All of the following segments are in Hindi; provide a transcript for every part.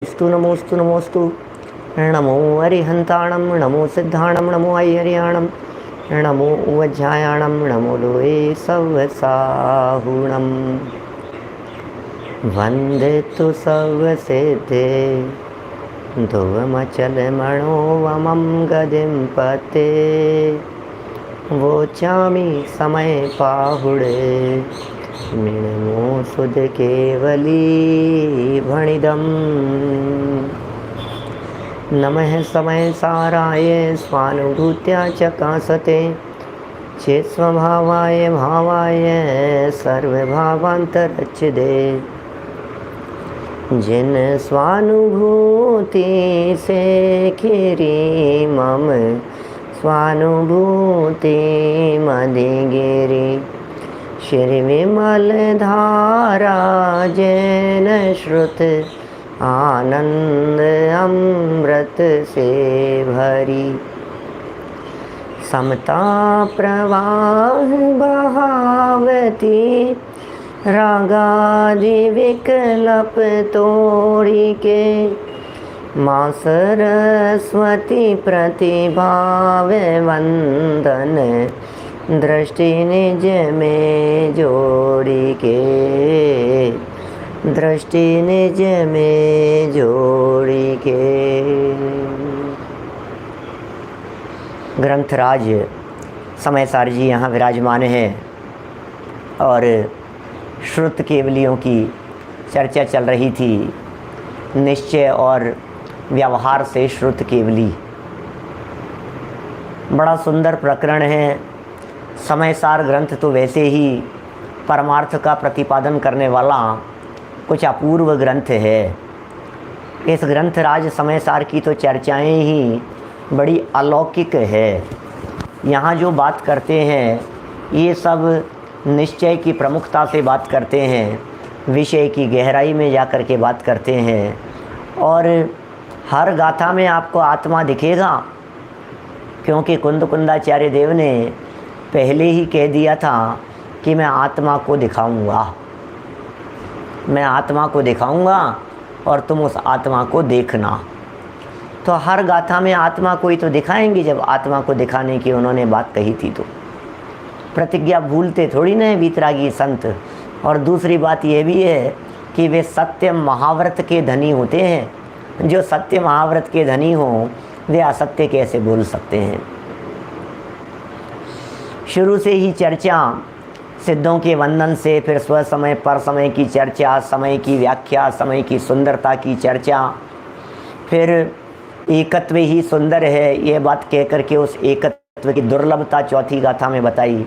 स्तु नमोस्तु नमोस्तु। नमो अरिहंताणं नमो सिद्धाणं नमो ऐहरियाणं नमो वज्रायाणं नमो लोये सवसाहुणं वन्दे तु सर्वसिद्धे ध्रुवमचलमणोवमं गदिं पते वोचामि समय पाहुडे मिणमो सुध केवली भणिदम् नमः समय साराय स्वानुभूत्या चकासते चेत्स्वभावाय भावाय सर्वभावान्तरच्छिदे जिन स्वानुभूति से खिरी मम स्वानुभूति मदिगिरी श्री विमल धारा जैन श्रुत आनंद अमृत से भरी समता प्रवाह बहावती रागादि विकल्प तोड़ी के माँ सरस्वती प्रतिभाव वंदन दृष्टि निज में जोड़ी के दृष्टि निज में जोड़ी के। ग्रंथराज समयसार जी यहाँ विराजमान है और श्रुत केवलियों की चर्चा चल रही थी। निश्चय और व्यवहार से श्रुत केवली बड़ा सुंदर प्रकरण है। समयसार ग्रंथ तो वैसे ही परमार्थ का प्रतिपादन करने वाला कुछ अपूर्व ग्रंथ है। इस ग्रंथराज समयसार की तो चर्चाएं ही बड़ी अलौकिक है। यहाँ जो बात करते हैं ये सब निश्चय की प्रमुखता से बात करते हैं, विषय की गहराई में जा कर के बात करते हैं और हर गाथा में आपको आत्मा दिखेगा, क्योंकि कुंद कुंदाचार्य देव ने पहले ही कह दिया था कि मैं आत्मा को दिखाऊंगा, मैं आत्मा को दिखाऊंगा और तुम उस आत्मा को देखना। तो हर गाथा में आत्मा को ही तो दिखाएंगे। जब आत्मा को दिखाने की उन्होंने बात कही थी तो प्रतिज्ञा भूलते थोड़ी ना है वीतरागी संत। और दूसरी बात यह भी है कि वे सत्य महाव्रत के धनी होते हैं। जो सत्य महाव्रत के धनी हों वे असत्य कैसे बोल सकते हैं। शुरू से ही चर्चा सिद्धों के वंदन से, फिर स्व समय पर समय की चर्चा, समय की व्याख्या, समय की सुंदरता की चर्चा, फिर एकत्व ही सुंदर है यह बात कह कर के उस एकत्व की दुर्लभता चौथी गाथा में बताई।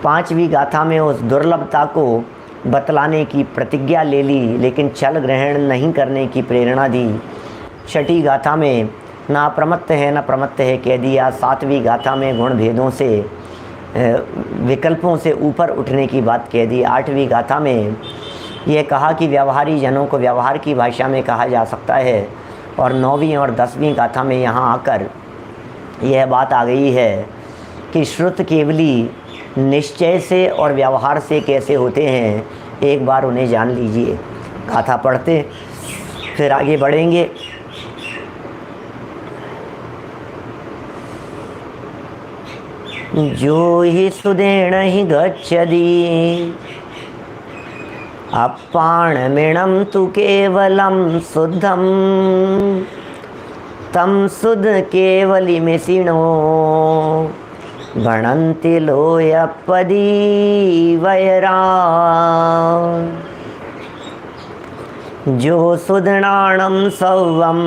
पांचवी गाथा में उस दुर्लभता को बतलाने की प्रतिज्ञा ले ली, लेकिन छल ग्रहण नहीं करने की प्रेरणा दी। छठी गाथा में ना प्रमत्त है न प्रमत्त है कह दिया। सातवीं गाथा में गुण भेदों से विकल्पों से ऊपर उठने की बात कह दी। आठवीं गाथा में यह कहा कि व्यवहारी जनों को व्यवहार की भाषा में कहा जा सकता है। और नौवीं और 10वीं गाथा में यहाँ आकर यह बात आ गई है कि श्रुत केवली निश्चय से और व्यवहार से कैसे होते हैं, एक बार उन्हें जान लीजिए। गाथा पढ़ते फिर आगे बढ़ेंगे। जो ही सुदेण ही गच्छति अपाणमिणं तु केवलं शुद्धं तं शुद्ध केवलिमिषिणो गणन्ति लोयपदी वैरा। जो सुदणाणं सौवं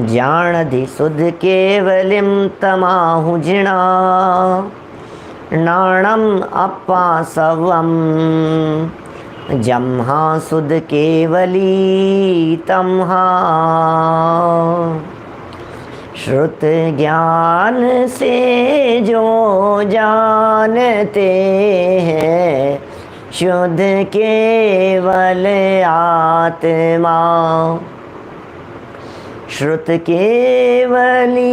जानधि शुद्ध केवलिं तमाहु जिणा नाणम अपा सवम जम्हा शुद्ध केवली तमहा। श्रुत ज्ञान से जो जानते हैं शुद्ध केवल आत्मा। श्रुत केवली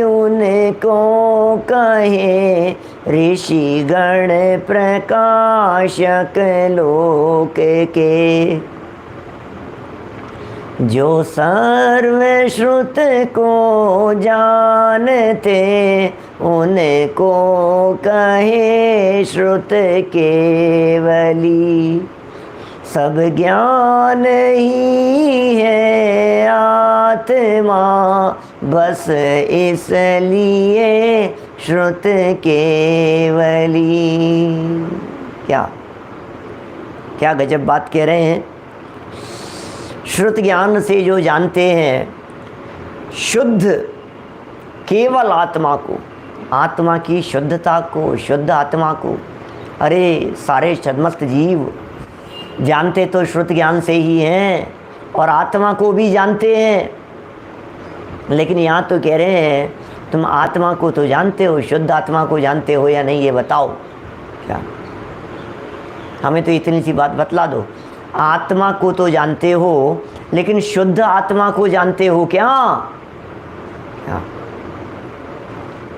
उनको कहे ऋषि गण प्रकाशक लोक के। जो सर्व श्रुत को जानते उनको कहे श्रुत केवली। सब ज्ञान ही है आत्मा बस इसलिए श्रुत केवली। क्या क्या गजब बात कह रहे हैं। श्रुत ज्ञान से जो जानते हैं शुद्ध केवल आत्मा को, आत्मा की शुद्धता को, शुद्ध आत्मा को। अरे सारे छद्मस्त जीव जानते तो श्रुत ज्ञान से ही हैं और आत्मा को भी जानते हैं, लेकिन यहाँ तो कह रहे हैं तुम आत्मा को तो जानते हो, शुद्ध आत्मा को जानते हो या नहीं ये बताओ। क्या हमें तो इतनी सी बात बतला दो, आत्मा को तो जानते हो लेकिन शुद्ध आत्मा को जानते हो क्या? क्या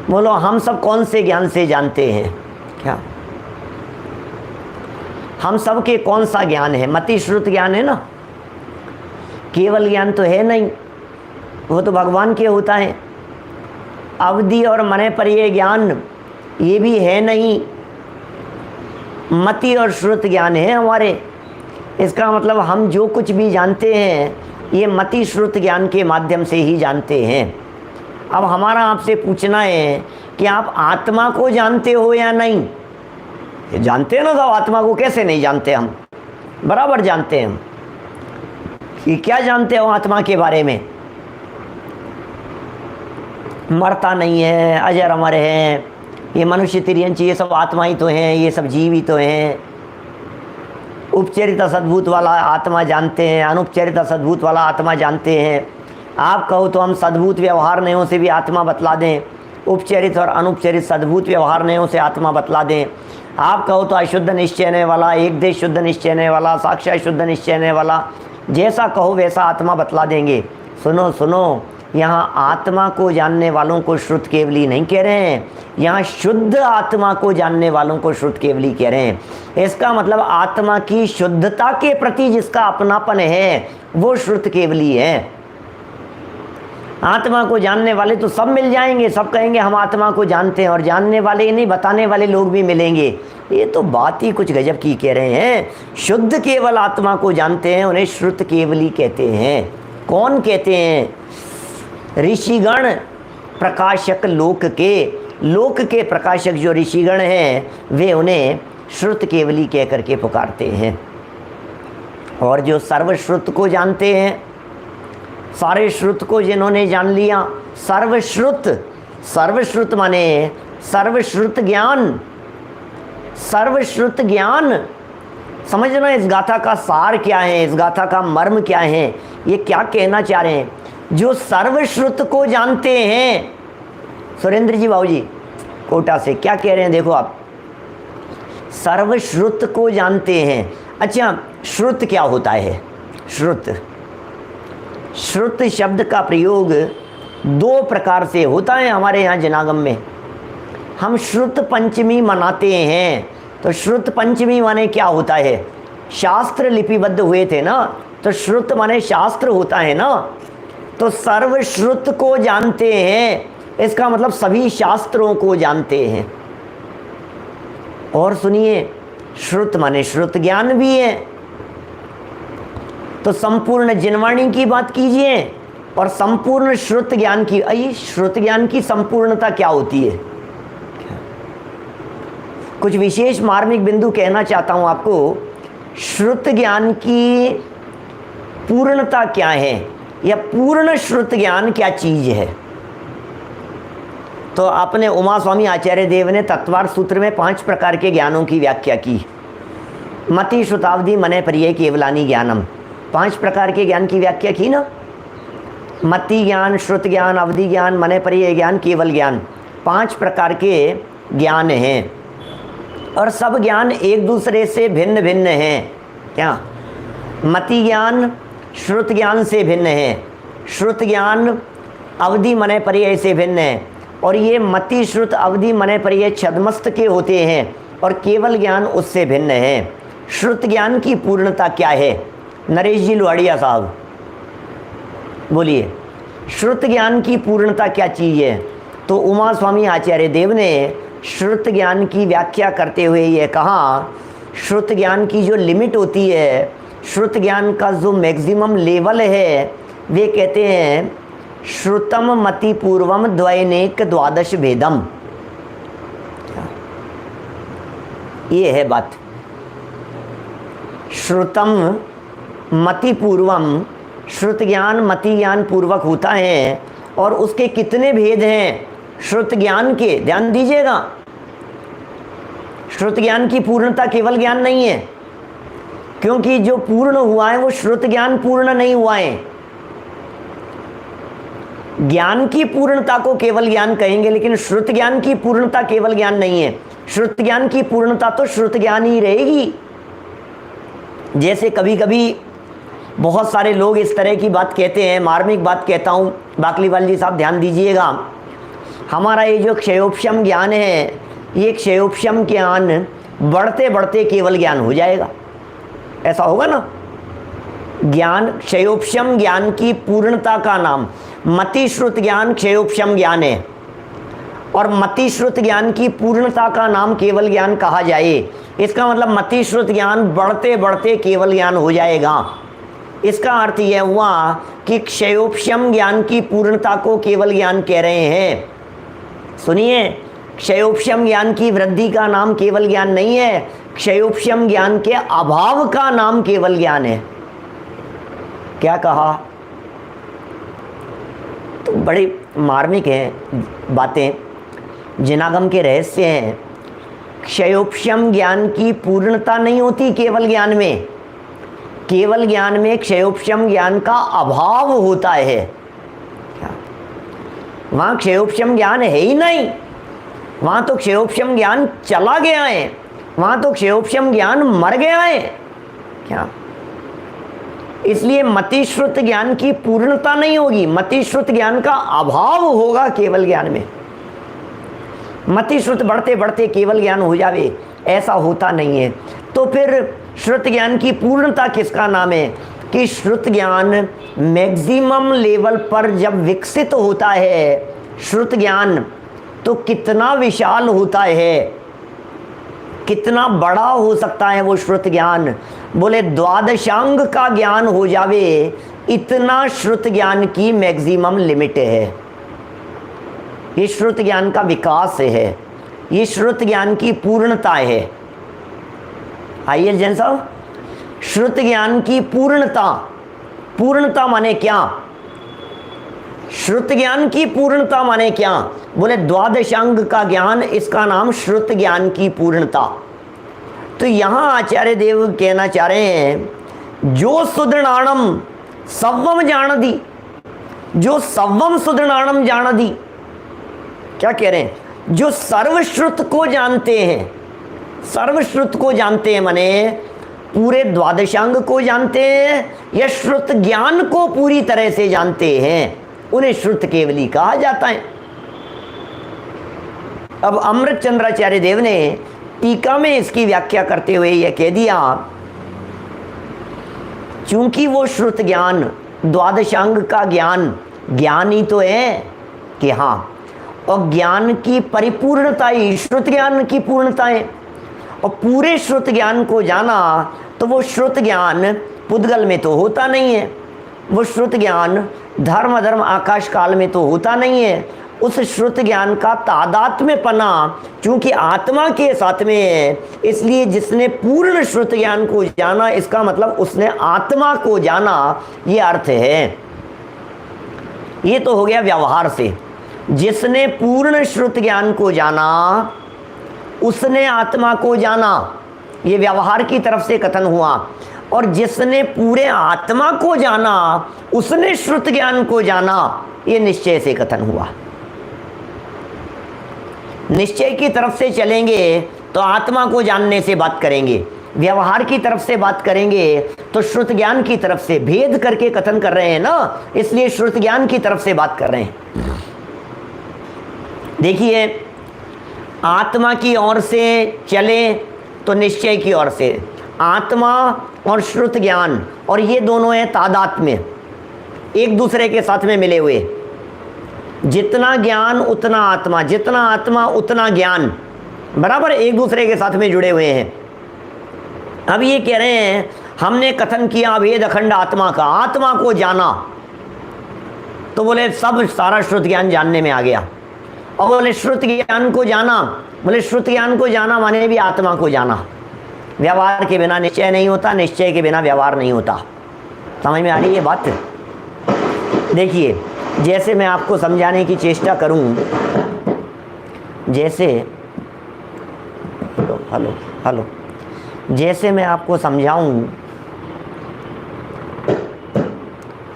बोलो, हम सब कौन से ज्ञान से जानते हैं? क्या हम सब के कौन सा ज्ञान है? मति श्रुत ज्ञान है ना, केवल ज्ञान तो है नहीं, वो तो भगवान के होता है। अवधि और मने पर ये ज्ञान ये भी है नहीं, मति और श्रुत ज्ञान है हमारे। इसका मतलब हम जो कुछ भी जानते हैं ये मति श्रुत ज्ञान के माध्यम से ही जानते हैं। अब हमारा आपसे पूछना है कि आप आत्मा को जानते हो या नहीं? ये जानते हैं ना, तो आत्मा को कैसे नहीं जानते? हम बराबर जानते हैं। हम कि क्या जानते हो आत्मा के बारे में? मरता नहीं है, अजर अमर है, ये मनुष्य तिर्यंच ये सब आत्मा ही तो हैं, ये सब जीव ही तो हैं। उपचरित सद्भूत वाला आत्मा जानते हैं, अनुपचरित सद्भूत वाला आत्मा जानते हैं। आप कहो तो हम सद्भूत व्यवहार नयों से भी आत्मा बतला दें, उपचरित और अनुपचरित सद्भूत व्यवहार नयों से आत्मा बतला दें। आप कहो तो अशुद्ध निश्चयने वाला, एक देश शुद्ध निश्चयने वाला, साक्षात शुद्ध निश्चयने वाला, जैसा कहो वैसा आत्मा बतला देंगे। सुनो सुनो, यहाँ आत्मा को जानने वालों को श्रुत केवली नहीं कह रहे हैं, यहाँ शुद्ध आत्मा को जानने वालों को श्रुत केवली कह रहे हैं। इसका मतलब आत्मा की शुद्धता के प्रति जिसका अपनापन है वो श्रुत केवली है। आत्मा को जानने वाले तो सब मिल जाएंगे, सब कहेंगे हम आत्मा को जानते हैं, और जानने वाले ही नहीं बताने वाले लोग भी मिलेंगे। ये तो बात ही कुछ गजब की कह रहे हैं। शुद्ध केवल आत्मा को जानते हैं, उन्हें श्रुत केवली कहते हैं। कौन कहते हैं? ऋषिगण, प्रकाशक लोक के प्रकाशक जो ऋषिगण हैं वे उन्हें श्रुत केवली कह करके पुकारते हैं। और जो सर्वश्रुत को जानते हैं, सारे श्रुत को जिन्होंने जान लिया, सर्वश्रुत माने सर्वश्रुत ज्ञान, सर्वश्रुत ज्ञान। समझना इस गाथा का सार क्या है, इस गाथा का मर्म क्या है, ये क्या कहना चाह रहे हैं। जो सर्वश्रुत को जानते हैं, सुरेंद्र जी बाबू जी कोटा से क्या कह रहे हैं देखो आप, सर्वश्रुत को जानते हैं। अच्छा, श्रुत क्या होता है? श्रुत शब्द का प्रयोग दो प्रकार से होता है हमारे यहाँ जनागम में। हम श्रुत पंचमी मनाते हैं, तो श्रुत पंचमी माने क्या होता है? शास्त्र लिपिबद्ध हुए थे ना, तो श्रुत माने शास्त्र होता है ना। तो सर्वश्रुत को जानते हैं, इसका मतलब सभी शास्त्रों को जानते हैं। और सुनिए, श्रुत माने श्रुत ज्ञान भी है, तो संपूर्ण जिनवाणी की बात कीजिए और संपूर्ण श्रुत ज्ञान की। आइए, श्रुत ज्ञान की संपूर्णता क्या होती है? कुछ विशेष मार्मिक बिंदु कहना चाहता हूं आपको। श्रुत ज्ञान की पूर्णता क्या है, या पूर्ण श्रुत ज्ञान क्या चीज है? तो आपने उमा स्वामी आचार्य देव ने तत्वार्थ सूत्र में 5 प्रकार के ज्ञानों की व्याख्या की। मति श्रुतावधि मने पर्यय केवलानी ज्ञानम, 5 प्रकार के ज्ञान की व्याख्या की ना। मति ज्ञान, श्रुत ज्ञान, अवधि ज्ञान, मने पर्यय ज्ञान, केवल ज्ञान, 5 प्रकार के ज्ञान हैं। और सब ज्ञान एक दूसरे से भिन्न भिन्न हैं। क्या? मति ज्ञान श्रुत ज्ञान से भिन्न है, श्रुत ज्ञान अवधि मने पर्यय से भिन्न है, और ये मति श्रुत अवधि मने पर्यय छद्मस्त के होते हैं, और केवल ज्ञान उससे भिन्न है। श्रुत ज्ञान की पूर्णता क्या है? नरेश जी लुहाड़िया साहब। बोलिए, श्रुत ज्ञान की पूर्णता क्या चीज़ है? तो उमा स्वामी आचार्य देव ने श्रुत ज्ञान की व्याख्या करते हुए ये कहा, श्रुत ज्ञान की जो लिमिट होती है, श्रुत ज्ञान का जो मैक्सिमम लेवल है, वे कहते हैं श्रुतम मति पूर्वम द्वैनेक द्वादश भेदम। ये है बात। श्रुतम मति पूर्वम, श्रुत ज्ञान मति ज्ञान पूर्वक होता है, और उसके कितने भेद हैं श्रुत ज्ञान के, ध्यान दीजिएगा। श्रुत ज्ञान की पूर्णता केवल ज्ञान नहीं है, क्योंकि जो पूर्ण हुआ है वो श्रुत ज्ञान पूर्ण नहीं हुआ है। ज्ञान की पूर्णता को केवल ज्ञान कहेंगे, लेकिन श्रुत ज्ञान की पूर्णता केवल ज्ञान नहीं है। श्रुत ज्ञान की पूर्णता तो श्रुत ज्ञान ही रहेगी। जैसे कभी कभी बहुत सारे लोग इस तरह की बात कहते हैं, मार्मिक बात कहता हूँ, बाकलीवाल जी साहब ध्यान दीजिएगा। हमारा ये जो क्षयोपशम ज्ञान है, ये क्षयोपशम ज्ञान बढ़ते बढ़ते केवल ज्ञान हो जाएगा, ऐसा होगा ना। ज्ञान, क्षयोपशम ज्ञान की पूर्णता का नाम मति श्रुत ज्ञान क्षयोपशम ज्ञान है, और मति श्रुत ज्ञान की पूर्णता का नाम केवल ज्ञान कहा जाए। इसका मतलब मति श्रुत ज्ञान बढ़ते बढ़ते केवल ज्ञान हो जाएगा। इसका अर्थ यह हुआ कि क्षयोपशम ज्ञान की पूर्णता को केवल ज्ञान कह रहे हैं। सुनिए, क्षयोपशम ज्ञान की वृद्धि का नाम केवल ज्ञान नहीं है, क्षयोपशम ज्ञान के अभाव का नाम केवल ज्ञान है। क्या कहा? तो बड़ी मार्मिक हैं बातें, जिनागम के रहस्य हैं। क्षयोपशम ज्ञान की पूर्णता नहीं होती केवल ज्ञान में, केवल ज्ञान में क्षयोपशम ज्ञान का अभाव होता है। वहाँ क्षयोपशम ज्ञान है ही नहीं, वहाँ तो क्षयोपशम ज्ञान चला गया है, वहाँ तो क्षयोपशम ज्ञान मर गया है। क्या? इसलिए मतिश्रुत ज्ञान की पूर्णता नहीं होगी, मतिश्रुत ज्ञान का अभाव होगा केवल ज्ञान में। मतिश्रुत बढ़ते बढ़ते केवल ज्ञान हो जावे, ऐसा होता नहीं है। तो फिर श्रुत ज्ञान की पूर्णता किसका नाम है? कि श्रुत ज्ञान मैक्सिमम लेवल पर जब विकसित होता है श्रुत ज्ञान, तो कितना विशाल होता है, कितना बड़ा हो सकता है वो श्रुत ज्ञान। बोले द्वादशांग का ज्ञान हो जावे, इतना श्रुत ज्ञान की मैक्सिमम लिमिट है। ये श्रुत ज्ञान का विकास है, ये श्रुत ज्ञान की पूर्णता है। आइए जैन साहब, श्रुत ज्ञान की पूर्णता, पूर्णता माने क्या? श्रुत ज्ञान की पूर्णता माने क्या? बोले द्वादशांग का ज्ञान, इसका नाम श्रुत ज्ञान की पूर्णता। तो यहां आचार्य देव कहना चाह रहे हैं, जो सुदृणाणम सव्वम जान दी, जो सव्वम सुदृणाणम जान दी, क्या कह रहे हैं? जो सर्वश्रुत को जानते हैं, सर्वश्रुत को जानते हैं माने पूरे द्वादशांग को जानते हैं, या श्रुत ज्ञान को पूरी तरह से जानते हैं, उन्हें श्रुत केवली कहा जाता है। अब अमृत चंद्राचार्य देव ने टीका में इसकी व्याख्या करते हुए यह कह दिया, चूंकि वो श्रुत ज्ञान द्वादशांग का ज्ञान, ज्ञान ही तो है कि हाँ, और ज्ञान की परिपूर्णता ही श्रुत ज्ञान की पूर्णता है। और पूरे श्रुत ज्ञान को जाना, तो वो श्रुत ज्ञान पुद्गल में तो होता नहीं है, वो श्रुत ज्ञान धर्म धर्म आकाश काल में तो होता नहीं है। उस श्रुत ज्ञान का तादात्म्य पना चूंकि आत्मा के साथ में है, इसलिए जिसने पूर्ण श्रुत ज्ञान को जाना, इसका मतलब उसने आत्मा को जाना, ये अर्थ है। ये तो हो गया व्यवहार से, जिसने पूर्ण श्रुत ज्ञान को जाना उसने आत्मा को जाना, ये व्यवहार की तरफ से कथन हुआ। और जिसने पूरे आत्मा को जाना उसने श्रुत ज्ञान को जाना, ये निश्चय से कथन हुआ। निश्चय की तरफ से चलेंगे तो आत्मा को जानने से बात करेंगे, व्यवहार की तरफ से बात करेंगे तो श्रुत ज्ञान की तरफ से, भेद करके कथन कर रहे हैं ना, इसलिए श्रुत ज्ञान की तरफ से बात कर रहे हैं। देखिए, आत्मा की ओर से चले तो निश्चय की ओर से, आत्मा और श्रुत ज्ञान, और ये दोनों है तादात्म्य। एक दूसरे के साथ में मिले हुए। जितना ज्ञान उतना आत्मा, जितना आत्मा उतना ज्ञान, बराबर एक दूसरे के साथ में जुड़े हुए हैं। अब ये कह रहे हैं हमने कथन किया अभेद अखंड आत्मा का, आत्मा को जाना, तो बोले सब सारा श्रुत ज्ञान जानने में आ गया। और बोले श्रुत ज्ञान को जाना, बोले श्रुत ज्ञान को जाना माने भी आत्मा को जाना। व्यवहार के बिना निश्चय नहीं होता, निश्चय के बिना व्यवहार नहीं होता। समझ में आ रही है बात? देखिए, जैसे मैं आपको समझाने की चेष्टा करूं, जैसे हेलो हेलो जैसे मैं आपको समझाऊं,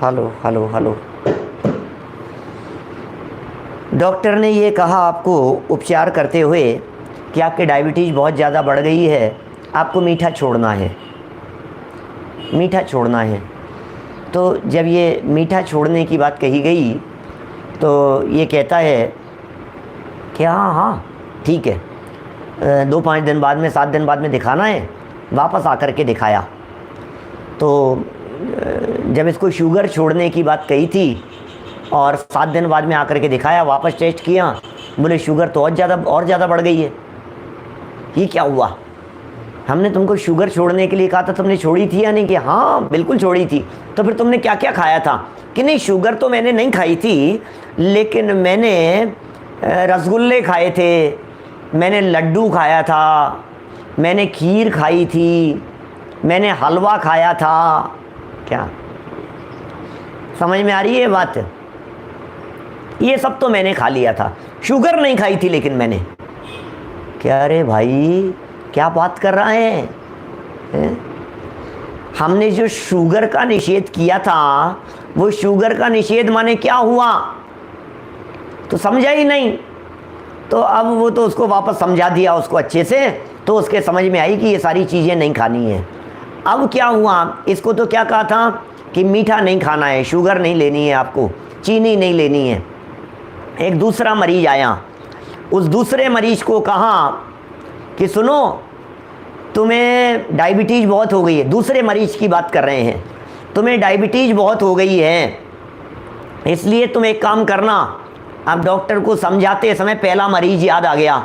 हेलो हेलो हेलो डॉक्टर ने ये कहा आपको उपचार करते हुए कि आपकी डायबिटीज़ बहुत ज़्यादा बढ़ गई है, आपको मीठा छोड़ना है, मीठा छोड़ना है। तो जब ये मीठा छोड़ने की बात कही गई तो ये कहता है कि हाँ हाँ ठीक है, 2-5 दिन बाद में, 7 दिन बाद में दिखाना है। वापस आकर के दिखाया तो जब इसको शुगर छोड़ने की बात कही थी और 7 दिन बाद में आकर के दिखाया, वापस टेस्ट किया, बोले शुगर तो और ज़्यादा बढ़ गई है। ये क्या हुआ? हमने तुमको शुगर छोड़ने के लिए कहा था, तुमने छोड़ी थी या नहीं? कि हाँ बिल्कुल छोड़ी थी। तो फिर तुमने क्या क्या खाया था? कि नहीं शुगर तो मैंने नहीं खाई थी, लेकिन मैंने रसगुल्ले खाए थे, मैंने लड्डू खाया था, मैंने खीर खाई थी, मैंने हलवा खाया था। क्या समझ में आ रही है बात? ये सब तो मैंने खा लिया था, शुगर नहीं खाई थी लेकिन मैंने। क्या रे भाई क्या बात कर रहा है? हमने जो शुगर का निषेध किया था, वो शुगर का निषेध माने क्या हुआ? तो समझा ही नहीं। तो अब वो तो उसको वापस समझा दिया उसको अच्छे से, तो उसके समझ में आई कि ये सारी चीज़ें नहीं खानी है। अब क्या हुआ? इसको तो क्या कहा था कि मीठा नहीं खाना है, शुगर नहीं लेनी है, आपको चीनी नहीं लेनी है। एक दूसरा मरीज आया, उस दूसरे मरीज को कहा कि सुनो तुम्हें डायबिटीज़ बहुत हो गई है। दूसरे मरीज की बात कर रहे हैं, तुम्हें डायबिटीज़ बहुत हो गई है, इसलिए तुम एक काम करना। अब डॉक्टर को समझाते समय पहला मरीज याद आ गया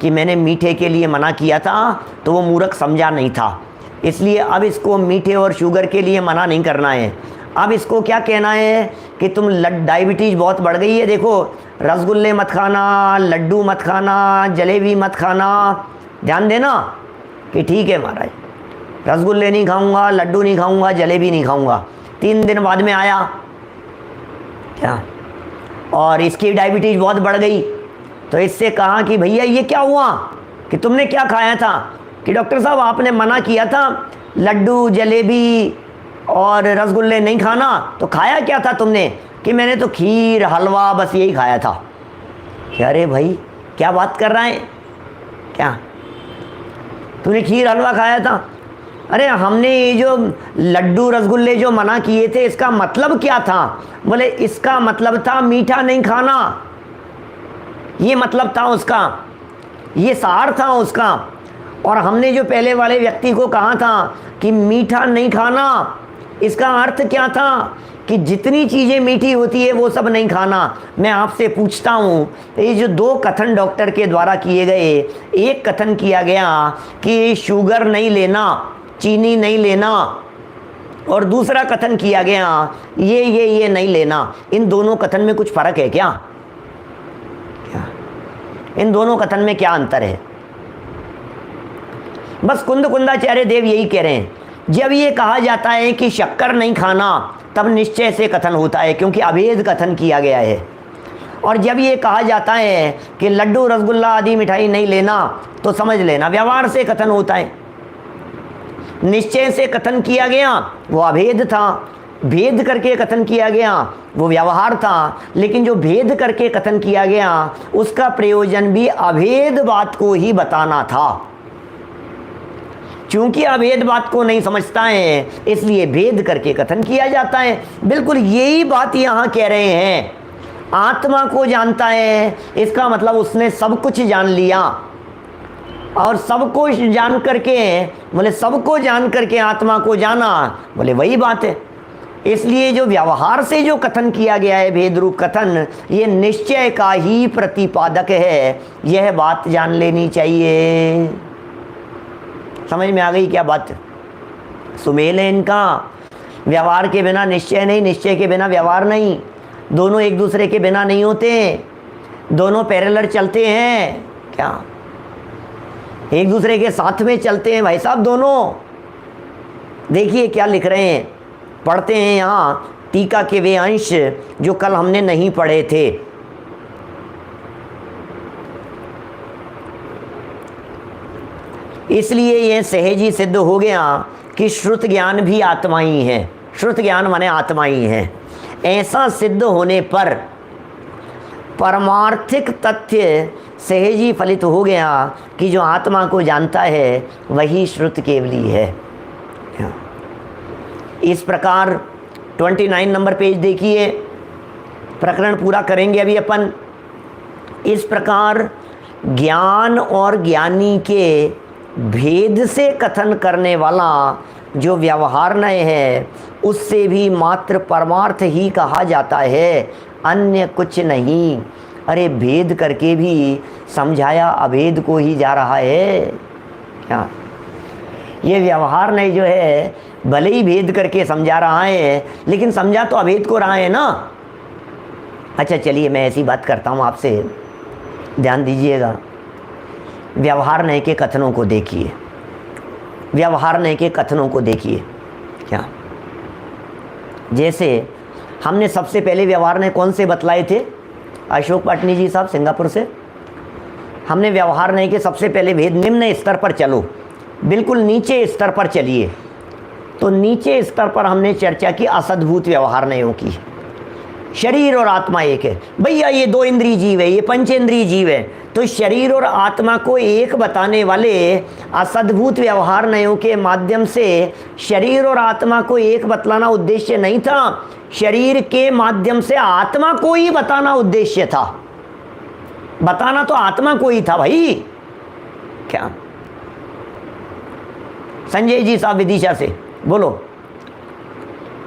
कि मैंने मीठे के लिए मना किया था, तो वो मूर्ख समझा नहीं था, इसलिए अब इसको मीठे और शुगर के लिए मना नहीं करना है। अब इसको क्या कहना है कि तुम डायबिटीज़ बहुत बढ़ गई है, देखो रसगुल्ले मत खाना, लड्डू मत खाना, जलेबी मत खाना। ध्यान देना कि ठीक है महाराज, रसगुल्ले नहीं खाऊंगा, लड्डू नहीं खाऊंगा, जलेबी नहीं खाऊंगा। 3 दिन बाद में आया क्या, और इसकी डायबिटीज़ बहुत बढ़ गई। तो इससे कहा कि भैया ये क्या हुआ कि तुमने क्या खाया था? कि डॉक्टर साहब आपने मना किया था लड्डू जलेबी और रसगुल्ले नहीं खाना, तो खाया क्या था तुमने? कि मैंने तो खीर हलवा बस यही खाया था। क्या रे भाई क्या बात कर रहा है? क्या तूने खीर हलवा खाया था? अरे हमने ये जो लड्डू रसगुल्ले जो मना किए थे, इसका मतलब क्या था? बोले इसका मतलब था मीठा नहीं खाना, ये मतलब था उसका, ये सार था उसका। और हमने जो पहले वाले व्यक्ति को कहा था कि मीठा नहीं खाना, इसका अर्थ क्या था कि जितनी चीज़ें मीठी होती है वो सब नहीं खाना। मैं आपसे पूछता हूँ, ये जो 2 कथन डॉक्टर के द्वारा किए गए, एक कथन किया गया कि शुगर नहीं लेना, चीनी नहीं लेना, और दूसरा कथन किया गया ये नहीं लेना। इन दोनों कथन में कुछ फ़र्क है क्या? इन दोनों कथन में क्या अंतर है? बस कुंदाचार्य देव यही कह रहे हैं, जब ये कहा जाता है कि शक्कर नहीं खाना, तब निश्चय से कथन होता है, क्योंकि अभेद कथन किया गया है। और जब ये कहा जाता है कि लड्डू रसगुल्ला आदि मिठाई नहीं लेना, तो समझ लेना व्यवहार से कथन होता है। निश्चय से कथन किया गया वो अभेद था, भेद करके कथन किया गया वो व्यवहार था। लेकिन जो भेद करके कथन किया गया उसका प्रयोजन भी अभेद बात को ही बताना था। चूंकि अभेद बात को नहीं समझता है, इसलिए भेद करके कथन किया जाता है। बिल्कुल यही बात यहाँ कह रहे हैं। आत्मा को जानता है, इसका मतलब उसने सब कुछ जान लिया। और सबको जान करके, बोले सबको जान करके आत्मा को जाना, बोले वही बात है। इसलिए जो व्यवहार से जो कथन किया गया है भेद रूप कथन, ये निश्चय का ही प्रतिपादक है। यह बात जान लेनी चाहिए। समझ में आ गई क्या बात? सुमेल है इनका। व्यवहार के बिना निश्चय नहीं, निश्चय के बिना व्यवहार नहीं। दोनों एक दूसरे के बिना नहीं होते, दोनों पैरेलल चलते हैं। क्या एक दूसरे के साथ में चलते हैं भाई साहब दोनों। देखिए क्या लिख रहे हैं, पढ़ते हैं यहाँ टीका के वे अंश जो कल हमने नहीं पढ़े थे। इसलिए यह सहज ही सिद्ध हो गया कि श्रुत ज्ञान भी आत्मा ही है। श्रुत ज्ञान माने आत्मा ही है। ऐसा सिद्ध होने पर परमार्थिक तथ्य सहज ही फलित हो गया कि जो आत्मा को जानता है वही श्रुत केवली है। इस प्रकार 29 नंबर पेज देखिए, प्रकरण पूरा करेंगे अभी अपन। इस प्रकार ज्ञान और ज्ञानी के भेद से कथन करने वाला जो व्यवहारनय है उससे भी मात्र परमार्थ ही कहा जाता है, अन्य कुछ नहीं। अरे भेद करके भी समझाया अभेद को ही जा रहा है क्या? ये व्यवहारनय जो है भले ही भेद करके समझा रहा है लेकिन समझा तो अभेद को रहा है ना। अच्छा चलिए मैं ऐसी बात करता हूँ आपसे, ध्यान दीजिएगा। व्यवहारनय के कथनों को देखिए, व्यवहारनय के कथनों को देखिए। क्या जैसे हमने सबसे पहले व्यवहारनय कौन से बतलाए थे? अशोक पाटनी जी साहब सिंगापुर से। हमने व्यवहारनय के सबसे पहले भेद, निम्न स्तर पर चलो, बिल्कुल नीचे स्तर पर चलिए। तो नीचे स्तर पर हमने चर्चा की असद्भूत व्यवहारनयों की। शरीर और आत्मा एक है भैया, ये दो इंद्रिय जीव है, ये पंचेंद्रिय जीव है। तो शरीर और आत्मा को एक बताने वाले असद्भूत व्यवहारनयों के माध्यम से शरीर और आत्मा को एक बतलाना उद्देश्य नहीं था, शरीर के माध्यम से आत्मा को ही बताना उद्देश्य था। बताना तो आत्मा को ही था भाई। क्या संजय जी साहब विदिशा से बोलो,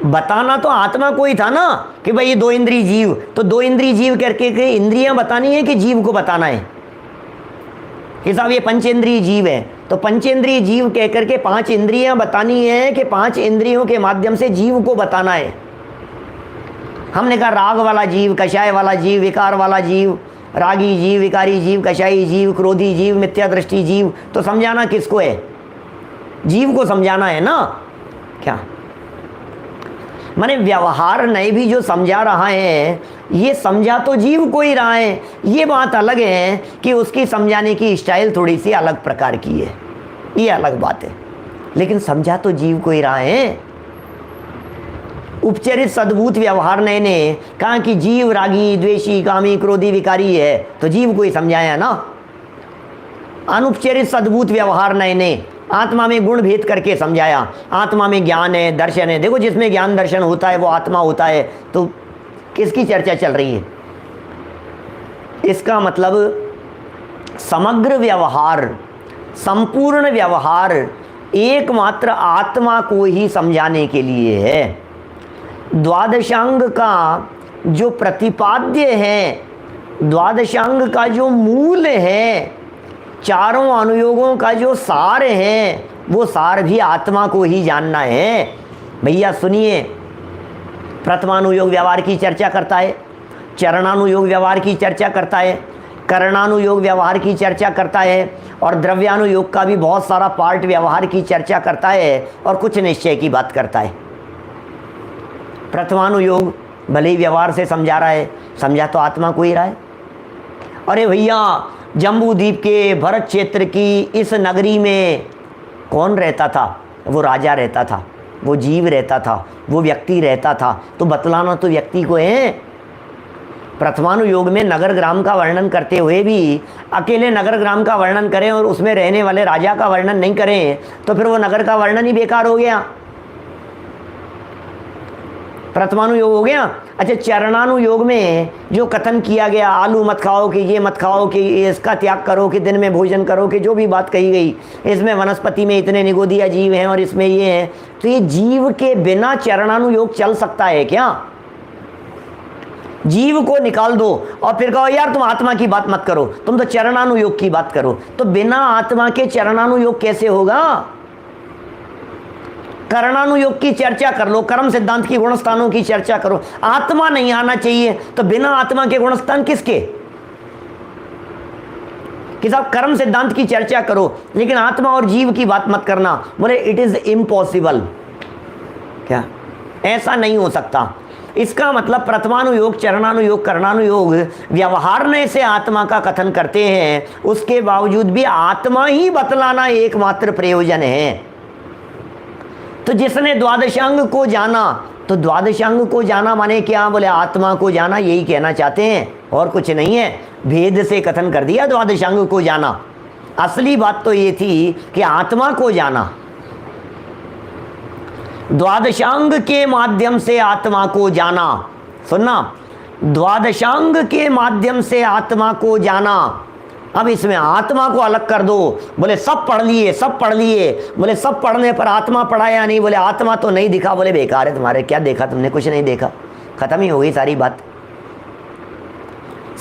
बताना तो आत्मा को ही था ना कि भाई ये दो इंद्रिय जीव, तो दो इंद्रिय जीव करके के इंद्रियां बतानी है कि जीव को बताना है कि साहब ये पंचेंद्रिय जीव है, तो पंचेंद्रिय जीव कह करके पांच इंद्रियां बतानी है कि पांच इंद्रियों के माध्यम से जीव को बताना है। हमने कहा राग वाला जीव, कषाय वाला जीव, विकार वाला जीव, रागी जीव, विकारी जीव, कषाई जीव, क्रोधी जीव, मिथ्या दृष्टि जीव। तो समझाना किसको है? जीव को समझाना है ना। क्या माने व्यवहार नहीं भी जो समझा रहा है ये समझा तो जीव को ही रहा है। ये बात अलग है कि उसकी समझाने की स्टाइल थोड़ी सी अलग प्रकार की है, ये अलग बात है, लेकिन समझा तो जीव को ही रहा है। उपचरित सद्भूत व्यवहारनय ने कहा कि जीव रागी, द्वेषी, कामी, क्रोधी, विकारी है, तो जीव को ही समझाया ना। अनुपचरित सद्भूत व्यवहारनय ने आत्मा में गुण भेद करके समझाया। आत्मा में ज्ञान है, दर्शन है। देखो जिसमें ज्ञान दर्शन होता है वो आत्मा होता है, तो किसकी चर्चा चल रही है? इसका मतलब समग्र व्यवहार, संपूर्ण व्यवहार एकमात्र आत्मा को ही समझाने के लिए है। द्वादशांग का जो प्रतिपाद्य है, द्वादशांग का जो मूल है, चारों अनुयोगों का जो सार है, वो सार भी आत्मा को ही जानना है। भैया सुनिए, प्रथमानुयोग व्यवहार की चर्चा करता है, चरणानुयोग व्यवहार की चर्चा करता है, करणानुयोग व्यवहार की चर्चा करता है, और द्रव्यानुयोग का भी बहुत सारा पार्ट व्यवहार की चर्चा करता है, और कुछ निश्चय की बात करता है। प्रथमानुयोग भले ही व्यवहार से समझा रहा है, समझा तो आत्मा को ही रहा है। अरे भैया जम्बू द्वीप के भरत क्षेत्र की इस नगरी में कौन रहता था? वो राजा रहता था, वो जीव रहता था, वो व्यक्ति रहता था, तो बतलाना तो व्यक्ति को है। प्रथमानुयोग में नगर ग्राम का वर्णन करते हुए भी अकेले नगर ग्राम का वर्णन करें और उसमें रहने वाले राजा का वर्णन नहीं करें तो फिर वो नगर का वर्णन ही बेकार हो गया। प्रथमानुयोग हो गया। अच्छा, चरणानुयोग में जो कथन किया गया, आलू मत खाओ, कि ये मत खाओ, कि इसका त्याग करो, कि दिन में भोजन करो, कि जो भी बात कही गई, इसमें वनस्पति में इतने निगोदिया जीव हैं और इसमें ये हैं, तो ये जीव के बिना चरणानुयोग चल सकता है क्या? जीव को निकाल दो और फिर कहो यार तुम आत्मा की बात मत करो, तुम तो चरणानुयोग की बात करो, तो बिना आत्मा के चरणानुयोग कैसे होगा? कर्णानुयोग की चर्चा कर लो, कर्म सिद्धांत की गुणस्थानों की चर्चा करो, आत्मा नहीं आना चाहिए, तो बिना आत्मा के गुणस्थान किसके? कि साहब कर्म सिद्धांत की चर्चा करो लेकिन आत्मा और जीव की बात मत करना। बोले इट इज इम्पॉसिबल। क्या ऐसा नहीं हो सकता? इसका मतलब प्रथमानुयोग, चरणानुयोग, कर्णानुयोग व्यवहारने से आत्मा का कथन करते हैं, उसके बावजूद भी आत्मा ही बतलाना एकमात्र प्रयोजन है। तो जिसने द्वादशांग को जाना, तो द्वादशांग को जाना माने क्या? बोले आत्मा को जाना, यही कहना चाहते हैं, और कुछ नहीं है। भेद से कथन कर दिया द्वादशांग को जाना। असली बात तो ये थी कि आत्मा को जाना, द्वादशांग के माध्यम से आत्मा को जाना। सुनना, द्वादशांग के माध्यम से आत्मा को जाना। अब इसमें आत्मा को अलग कर दो। बोले सब पढ़ लिए, सब पढ़ लिए। बोले सब पढ़ने पर आत्मा पढ़ा या नहीं? बोले आत्मा तो नहीं दिखा। बोले बेकार है तुम्हारे, क्या देखा तुमने? कुछ नहीं देखा, खत्म ही हो गई सारी बात।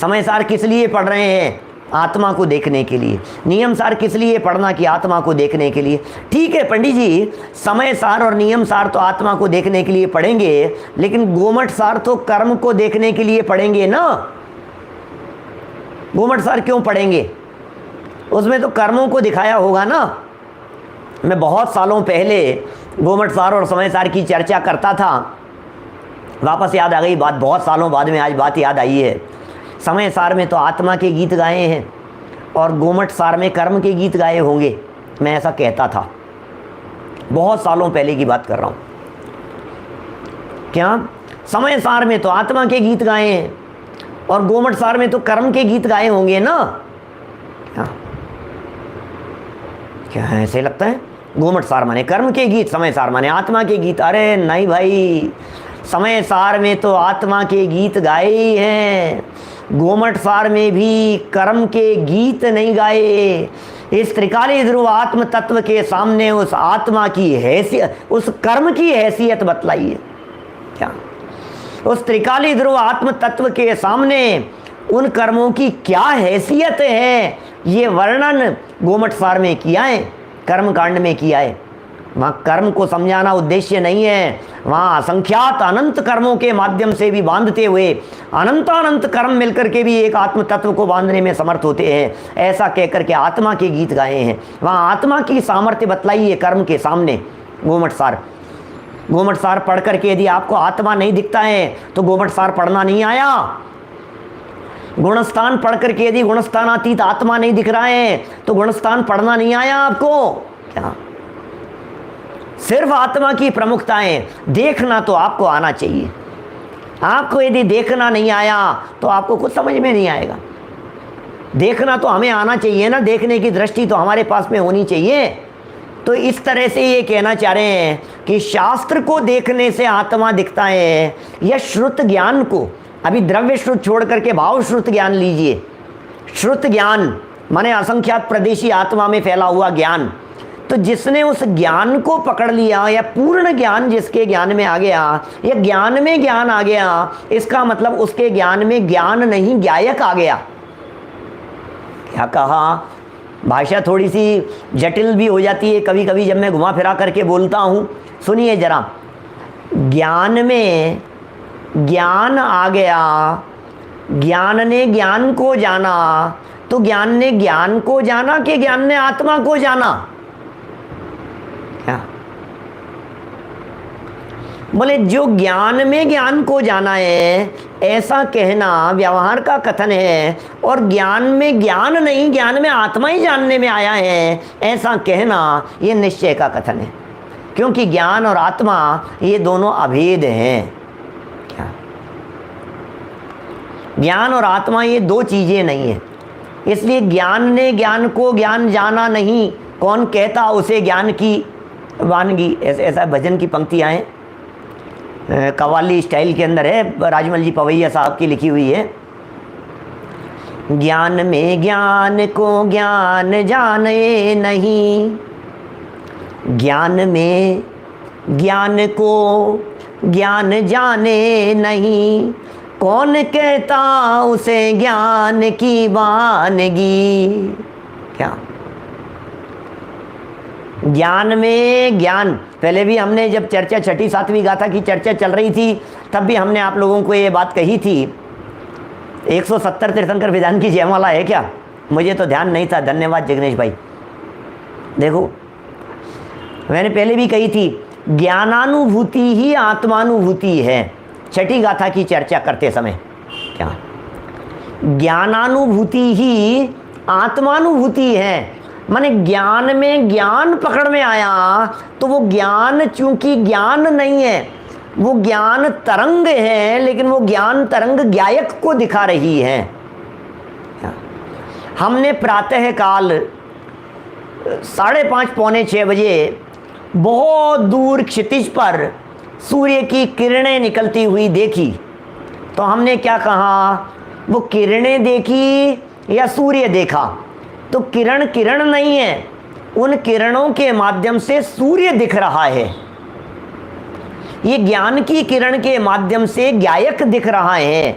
समय सार किस लिए पढ़ रहे हैं? आत्मा को देखने के लिए। नियम सार किस लिए पढ़ना? कि आत्मा को देखने के लिए। ठीक है पंडित जी, समय सार और नियम सार तो आत्मा को देखने के लिए पढ़ेंगे, लेकिन गोमठ सार तो कर्म को देखने के लिए पढ़ेंगे ना। गोमठ सार क्यों पढ़ेंगे? उसमें तो कर्मों को दिखाया होगा ना। मैं बहुत सालों पहले गोमठ सार और समय सार की चर्चा करता था, वापस याद आ गई बात, बहुत सालों बाद में आज बात याद आई है। समय सार में तो आत्मा के गीत गाए हैं और गोमठ सार में कर्म के गीत गाए होंगे, मैं ऐसा कहता था। बहुत सालों पहले की बात कर रहा हूँ। क्या समय सार में तो आत्मा के गीत गाए हैं और गोमठ सार में तो कर्म के गीत गाए होंगे ना? क्या ऐसे लगता है? गोमठ सार माने कर्म के गीत, समय सार माने आत्मा के गीत। अरे नहीं भाई, समय सार में तो आत्मा के गीत गाए ही हैं, गोमठ सार में भी कर्म के गीत नहीं गाए। इस त्रिकाली ध्रुव आत्म तत्व के सामने उस आत्मा की हैसियत, उस कर्म की हैसियत बतलाइए। क्या उस त्रिकाली ध्रुव आत्म तत्व के सामने उन कर्मों की क्या हैसियत है, ये वर्णन गोमठ सार में किया है, कर्म कांड में किया है। वहाँ कर्म को समझाना उद्देश्य नहीं है, वहाँ असंख्यात अनंत कर्मों के माध्यम से भी बांधते हुए अनंतानंत कर्म मिलकर के भी एक आत्म तत्व को बांधने में समर्थ होते हैं, ऐसा कहकर के आत्मा के गीत गाए हैं। वहाँ आत्मा की सामर्थ्य बतलाई है कर्म के सामने। गोमठ सार, गोमठ सार पढ़ करके यदि आपको आत्मा नहीं दिखता है तो गोमठ सार पढ़ना नहीं आया। गुणस्थान पढ़ करके यदि गुणस्थानातीत आत्मा नहीं दिख रहा है तो गुणस्थान पढ़ना नहीं आया आपको। क्या सिर्फ आत्मा की प्रमुखताएं देखना तो आपको आना चाहिए। आपको यदि देखना नहीं आया तो आपको कुछ समझ में नहीं आएगा। देखना तो हमें आना चाहिए ना, देखने की दृष्टि तो हमारे पास में होनी चाहिए। तो इस तरह से ये कहना चाह रहे हैं कि शास्त्र को देखने से आत्मा दिखता है या श्रुत ज्ञान को। अभी द्रव्य श्रुत छोड़ करके भाव श्रुत ज्ञान लीजिए। श्रुत ज्ञान माने असंख्यात प्रदेशी आत्मा में फैला हुआ ज्ञान। तो जिसने उस ज्ञान को पकड़ लिया या पूर्ण ज्ञान जिसके ज्ञान में आ गया या ज्ञान में ज्ञान आ गया, इसका मतलब उसके ज्ञान में ज्ञान नहीं ज्ञायक आ गया। क्या कहा? भाषा थोड़ी सी जटिल भी हो जाती है कभी कभी जब मैं घुमा फिरा करके बोलता हूँ। सुनिए जरा, ज्ञान में ज्ञान आ गया, ज्ञान ने ज्ञान को जाना, तो ज्ञान ने ज्ञान को जाना कि ज्ञान ने आत्मा को जाना? क्या बोले जो ज्ञान में ज्ञान को जाना है ऐसा कहना व्यवहार का कथन है, और ज्ञान में ज्ञान नहीं, ज्ञान में आत्मा ही जानने में आया है ऐसा कहना ये निश्चय का कथन है। क्योंकि ज्ञान और आत्मा ये दोनों अभेद हैं। क्या ज्ञान और आत्मा ये दो चीजें नहीं है, इसलिए ज्ञान ने ज्ञान को ज्ञान जाना नहीं, कौन कहता उसे ज्ञान की वानगी। ऐसा भजन की पंक्तियां हैं। कव्वाली स्टाइल के अंदर है, राजमल जी पवैया साहब की लिखी हुई है। ज्ञान में ज्ञान को ज्ञान जाने नहीं, ज्ञान में ज्ञान को ज्ञान जाने नहीं, कौन कहता उसे ज्ञान की वानगी। क्या ज्ञान में ज्ञान, पहले भी हमने जब चर्चा छठी सातवीं गाथा की चर्चा चल रही थी तब भी हमने आप लोगों को ये बात कही थी। 170 तीर्थंकर विधान की जयमाला है क्या? मुझे तो ध्यान नहीं था, धन्यवाद जगनेश भाई। देखो मैंने पहले भी कही थी, ज्ञानानुभूति ही आत्मानुभूति है। छठी गाथा की चर्चा करते समय क्या ज्ञानानुभूति ही आत्मानुभूति है। माने ज्ञान में ज्ञान पकड़ में आया तो वो ज्ञान चूंकि ज्ञान नहीं है, वो ज्ञान तरंग है, लेकिन वो ज्ञान तरंग ज्ञायक को दिखा रही है। हमने प्रातः काल 5:30 पौने 6 बजे बहुत दूर क्षितिज पर सूर्य की किरणें निकलती हुई देखी, तो हमने क्या कहा, वो किरणें देखी या सूर्य देखा? तो किरण किरण नहीं है, उन किरणों के माध्यम से सूर्य दिख रहा है। ये ज्ञान की किरण के माध्यम से ज्ञायक दिख रहा है।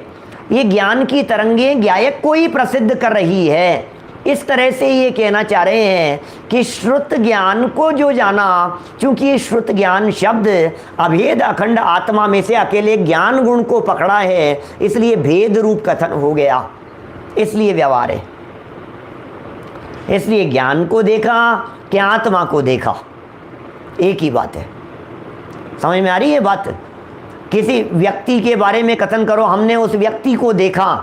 ये ज्ञान की तरंगें ज्ञायक को ही प्रसिद्ध कर रही है। इस तरह से ये कहना चाह रहे हैं कि श्रुत ज्ञान को जो जाना, चूंकि श्रुत ज्ञान शब्द अभेद अखंड आत्मा में से अकेले ज्ञान गुण को पकड़ा है, इसलिए भेद रूप कथन हो गया, इसलिए व्यवहार है। इसलिए ज्ञान को देखा कि आत्मा को देखा, एक ही बात है। समझ में आ रही है बात? किसी व्यक्ति के बारे में कथन करो, हमने उस व्यक्ति को देखा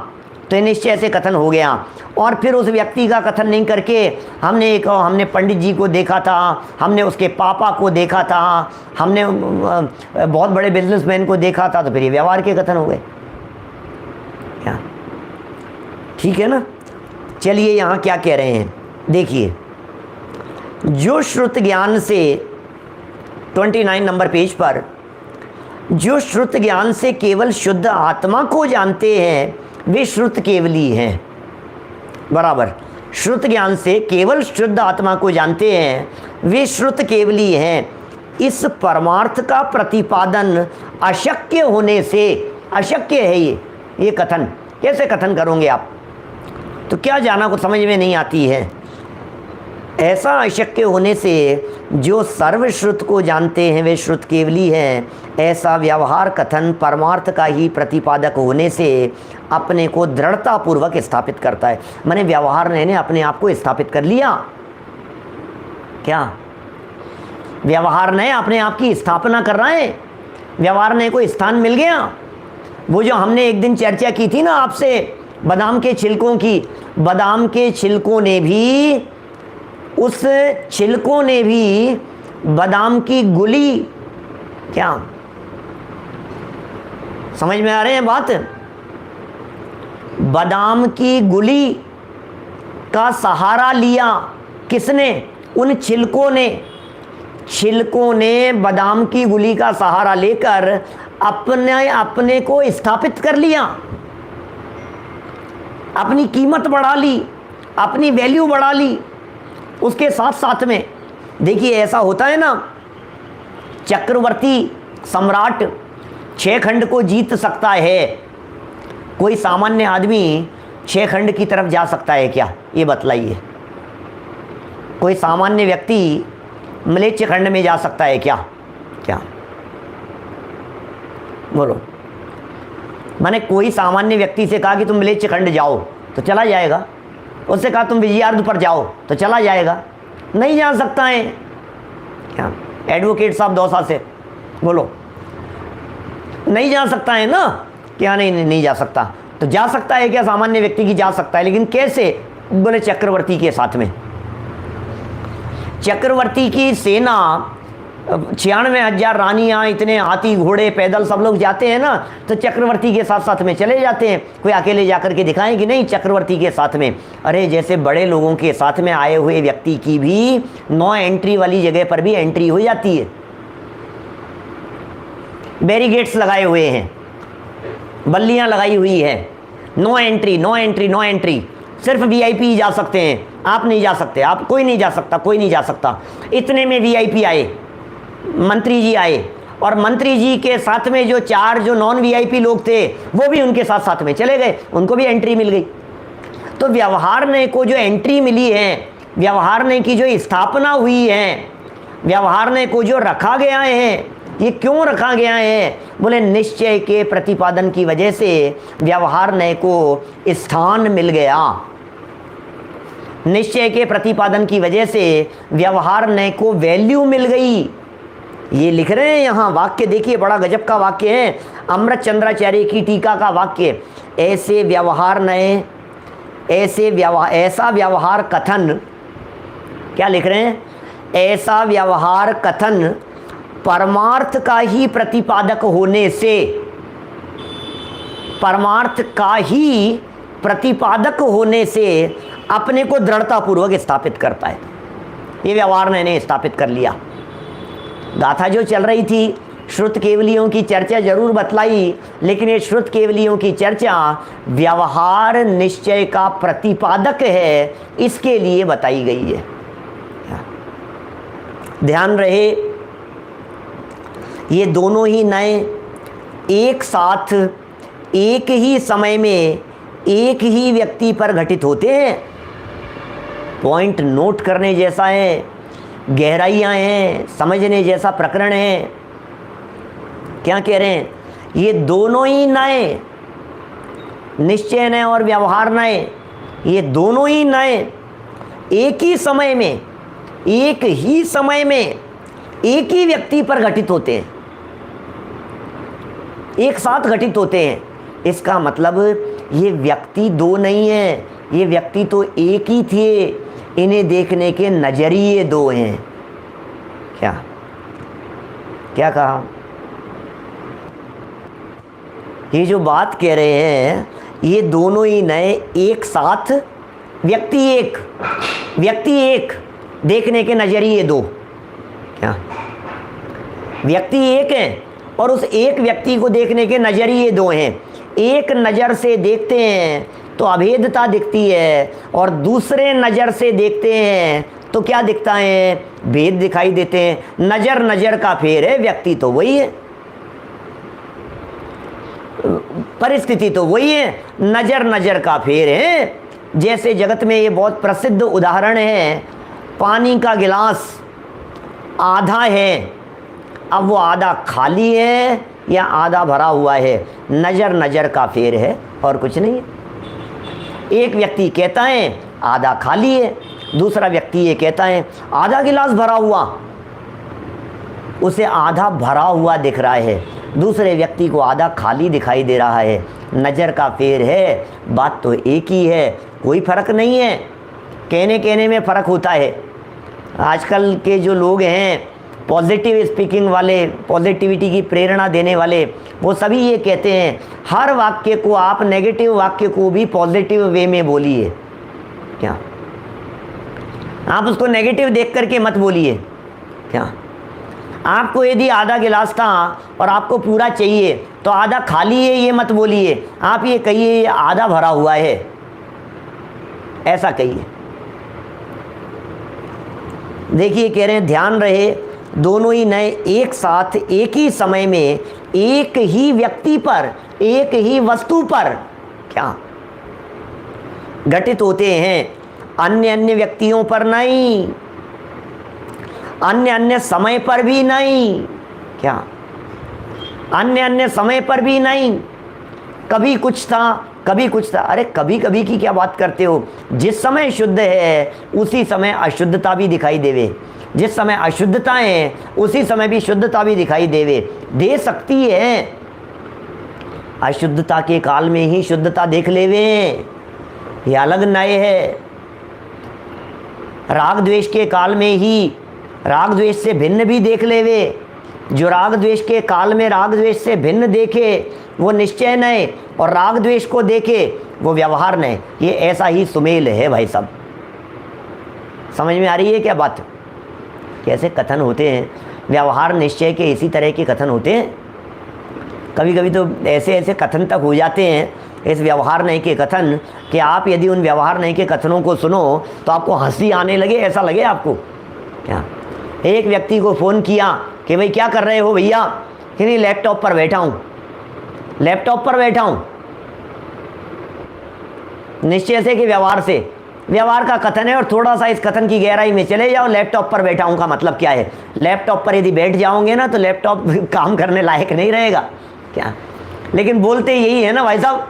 तो निश्चय से कथन हो गया, और फिर उस व्यक्ति का कथन नहीं करके हमने पंडित जी को देखा था, हमने उसके पापा को देखा था, हमने बहुत बड़े बिजनेसमैन को देखा था, तो फिर ये व्यवहार के कथन हो गए। क्या ठीक है ना? चलिए यहाँ क्या कह रहे हैं देखिए, जो श्रुत ज्ञान से 29 नंबर पेज पर, जो श्रुत ज्ञान से केवल शुद्ध आत्मा को जानते हैं वे श्रुत केवली हैं। बराबर, श्रुत ज्ञान से केवल शुद्ध आत्मा को जानते हैं वे श्रुत केवली हैं। इस परमार्थ का प्रतिपादन अशक्य होने से, अशक्य है ये कथन, कैसे कथन करोगे आप? तो क्या जाना को समझ में नहीं आती है। ऐसा अशक्य होने से जो सर्वश्रुत को जानते हैं वे श्रुत केवली हैं, ऐसा व्यवहार कथन परमार्थ का ही प्रतिपादक होने से अपने को दृढ़तापूर्वक स्थापित करता है। माने व्यवहार ने अपने आप को स्थापित कर लिया। क्या व्यवहार ने अपने आप की स्थापना कर रहा है? व्यवहार ने कोई स्थान मिल गया? वो जो हमने एक दिन चर्चा की थी ना आपसे बादाम के छिलकों की, बादाम के छिलकों ने भी, उस छिलकों ने भी बादाम की गुली, क्या समझ में आ रहे हैं बात? बादाम की गुली का सहारा लिया किसने? उन छिलकों ने। छिलकों ने बादाम की गुली का सहारा लेकर अपने को स्थापित कर लिया, अपनी कीमत बढ़ा ली, अपनी वैल्यू बढ़ा ली। उसके साथ साथ में देखिए ऐसा होता है ना, चक्रवर्ती सम्राट 6 खंड को जीत सकता है, कोई सामान्य आदमी 6 खंड की तरफ जा सकता है क्या? ये बतलाइए। कोई सामान्य व्यक्ति मलेच्छ खंड में जा सकता है क्या? क्या बोलो? मैंने कोई सामान्य व्यक्ति से कहा कि तुम मलेच्छ खंड जाओ तो चला जाएगा, उससे कहा तुम विजयार्ध पर जाओ तो चला जाएगा? नहीं जा सकता है क्या? एडवोकेट साहब दौसा से बोलो, नहीं जा सकता है ना? क्या नहीं जा सकता? तो जा सकता है क्या सामान्य व्यक्ति की? जा सकता है, लेकिन कैसे? बोले चक्रवर्ती के साथ में। चक्रवर्ती की सेना 96,000 रानियाँ, इतने हाथी घोड़े पैदल सब लोग जाते हैं ना, तो चक्रवर्ती के साथ साथ में चले जाते हैं। कोई अकेले जाकर के दिखाएं कि नहीं चक्रवर्ती के साथ में? अरे जैसे बड़े लोगों के साथ में आए हुए व्यक्ति की भी 9 एंट्री वाली जगह पर भी एंट्री हो जाती है। बैरिगेट्स लगाए हुए हैं, बल्लियां लगाई हुई है, no entry no entry no entry, सिर्फ वीआईपी जा सकते हैं, आप नहीं जा सकते, आप कोई नहीं जा सकता, कोई नहीं जा सकता। इतने में वीआईपी आए, मंत्री जी आए, और मंत्री जी के साथ में जो 4 जो नॉन वीआईपी लोग थे वो भी उनके साथ साथ में चले गए, उनको भी एंट्री मिल गई। तो व्यवहार ने को जो एंट्री मिली है, व्यवहार ने की जो स्थापना हुई है, व्यवहार ने को जो रखा गया है, ये क्यों रखा गया है? बोले निश्चय के प्रतिपादन की वजह से व्यवहार ने को स्थान मिल गया। निश्चय के प्रतिपादन की वजह से व्यवहार ने को वैल्यू मिल गई। ये लिख रहे हैं यहाँ वाक्य, देखिए बड़ा गजब का वाक्य है, अमृत चंद्राचार्य की टीका का वाक्य। ऐसे व्यवहार नए, ऐसा व्यवहार कथन, क्या लिख रहे हैं? ऐसा व्यवहार कथन परमार्थ का ही प्रतिपादक होने से, परमार्थ का ही प्रतिपादक होने से अपने को दृढ़तापूर्वक स्थापित करता है। ये व्यवहार ने स्थापित कर लिया। गाथा जो चल रही थी, श्रुत केवलियों की चर्चा जरूर बतलाई, लेकिन ये श्रुत केवलियों की चर्चा व्यवहार निश्चय का प्रतिपादक है, इसके लिए बताई गई है। ध्यान रहे, ये दोनों ही नए एक साथ एक ही समय में एक ही व्यक्ति पर घटित होते हैं। पॉइंट नोट करने जैसा है, गहराइयाँ हैं, समझने जैसा प्रकरण है। क्या कह रहे हैं? ये दोनों ही नए, निश्चय नए और व्यवहार नए, ये दोनों ही नए एक ही समय में, एक ही समय में एक ही व्यक्ति पर घटित होते हैं, एक साथ घटित होते हैं। इसका मतलब ये व्यक्ति दो नहीं है, ये व्यक्ति तो एक ही थे, इन्हें देखने के नजरिए दो हैं। क्या क्या कहा? ये जो बात कह रहे हैं, ये दोनों ही नए एक साथ, व्यक्ति एक, देखने के नजरिए दो। क्या? व्यक्ति एक है और उस एक व्यक्ति को देखने के नजरिए दो हैं। एक नज़र से देखते हैं तो अभेदता दिखती है, और दूसरे नज़र से देखते हैं तो क्या दिखता है? भेद दिखाई देते हैं। नज़र नज़र का फेर है, व्यक्ति तो वही है, परिस्थिति तो वही है, नज़र नज़र का फेर है। जैसे जगत में ये बहुत प्रसिद्ध उदाहरण है, पानी का गिलास आधा है, अब वो आधा खाली है या आधा भरा हुआ है, नज़र नज़र का फेर है और कुछ नहीं है। एक व्यक्ति कहता है आधा खाली है, दूसरा व्यक्ति ये कहता है आधा गिलास भरा हुआ, उसे आधा भरा हुआ दिख रहा है, दूसरे व्यक्ति को आधा खाली दिखाई दे रहा है। नज़र का फेर है, बात तो एक ही है, कोई फ़र्क नहीं है। कहने में फ़र्क होता है। आजकल के जो लोग हैं पॉजिटिव स्पीकिंग वाले, पॉजिटिविटी की प्रेरणा देने वाले, वो सभी ये कहते हैं हर वाक्य को आप, नेगेटिव वाक्य को भी पॉजिटिव वे में बोलिए। क्या? आप उसको नेगेटिव देख करके मत बोलिए। क्या? आपको यदि आधा गिलास था और आपको पूरा चाहिए तो आधा खाली है ये मत बोलिए, आप ये कहिए ये आधा भरा हुआ है, ऐसा कहिए। देखिए कह रहे हैं, ध्यान रहे, दोनों ही नए एक साथ एक ही समय में एक ही व्यक्ति पर, एक ही वस्तु पर क्या घटित होते हैं, अन्य अन्य व्यक्तियों पर नहीं, अन्य अन्य समय पर भी नहीं। क्या? अन्य अन्य समय पर भी नहीं। कभी कुछ था, कभी कुछ था। अरे कभी कभी की क्या बात करते हो? जिस समय शुद्ध है उसी समय अशुद्धता भी दिखाई देवे, जिस समय अशुद्धता है उसी समय भी शुद्धता भी दिखाई देवे, दे सकती है। अशुद्धता के काल में ही शुद्धता देख लेवे, ये अलग न्याय है। राग द्वेष के काल में ही राग द्वेष से भिन्न भी देख लेवे। जो राग द्वेष के काल में राग द्वेष से भिन्न देखे वो निश्चय नय, और राग द्वेष को देखे वो व्यवहार नय। ये ऐसा ही सुमेल है भाई साहब। समझ में आ रही है क्या बात? कैसे कथन होते हैं? व्यवहार निश्चय के इसी तरह के कथन होते हैं। कभी कभी तो ऐसे ऐसे कथन तक हो जाते हैं, इस व्यवहार नहीं के कथन, कि आप यदि उन व्यवहार नहीं के कथनों को सुनो तो आपको हंसी आने लगे, ऐसा लगे आपको। क्या एक व्यक्ति को फ़ोन किया कि भाई क्या कर रहे हो भैया, कि नहीं लैपटॉप पर बैठा हूँ, लैपटॉप पर बैठा हूँ। निश्चय से कि व्यवहार से, व्यवहार का कथन है, और थोड़ा सा इस कथन की गहराई में चले जाओ। लैपटॉप पर बैठा हूँ का मतलब क्या है? लैपटॉप पर यदि बैठ जाओगे ना तो लैपटॉप काम करने लायक नहीं रहेगा क्या। लेकिन बोलते यही है ना भाई साहब,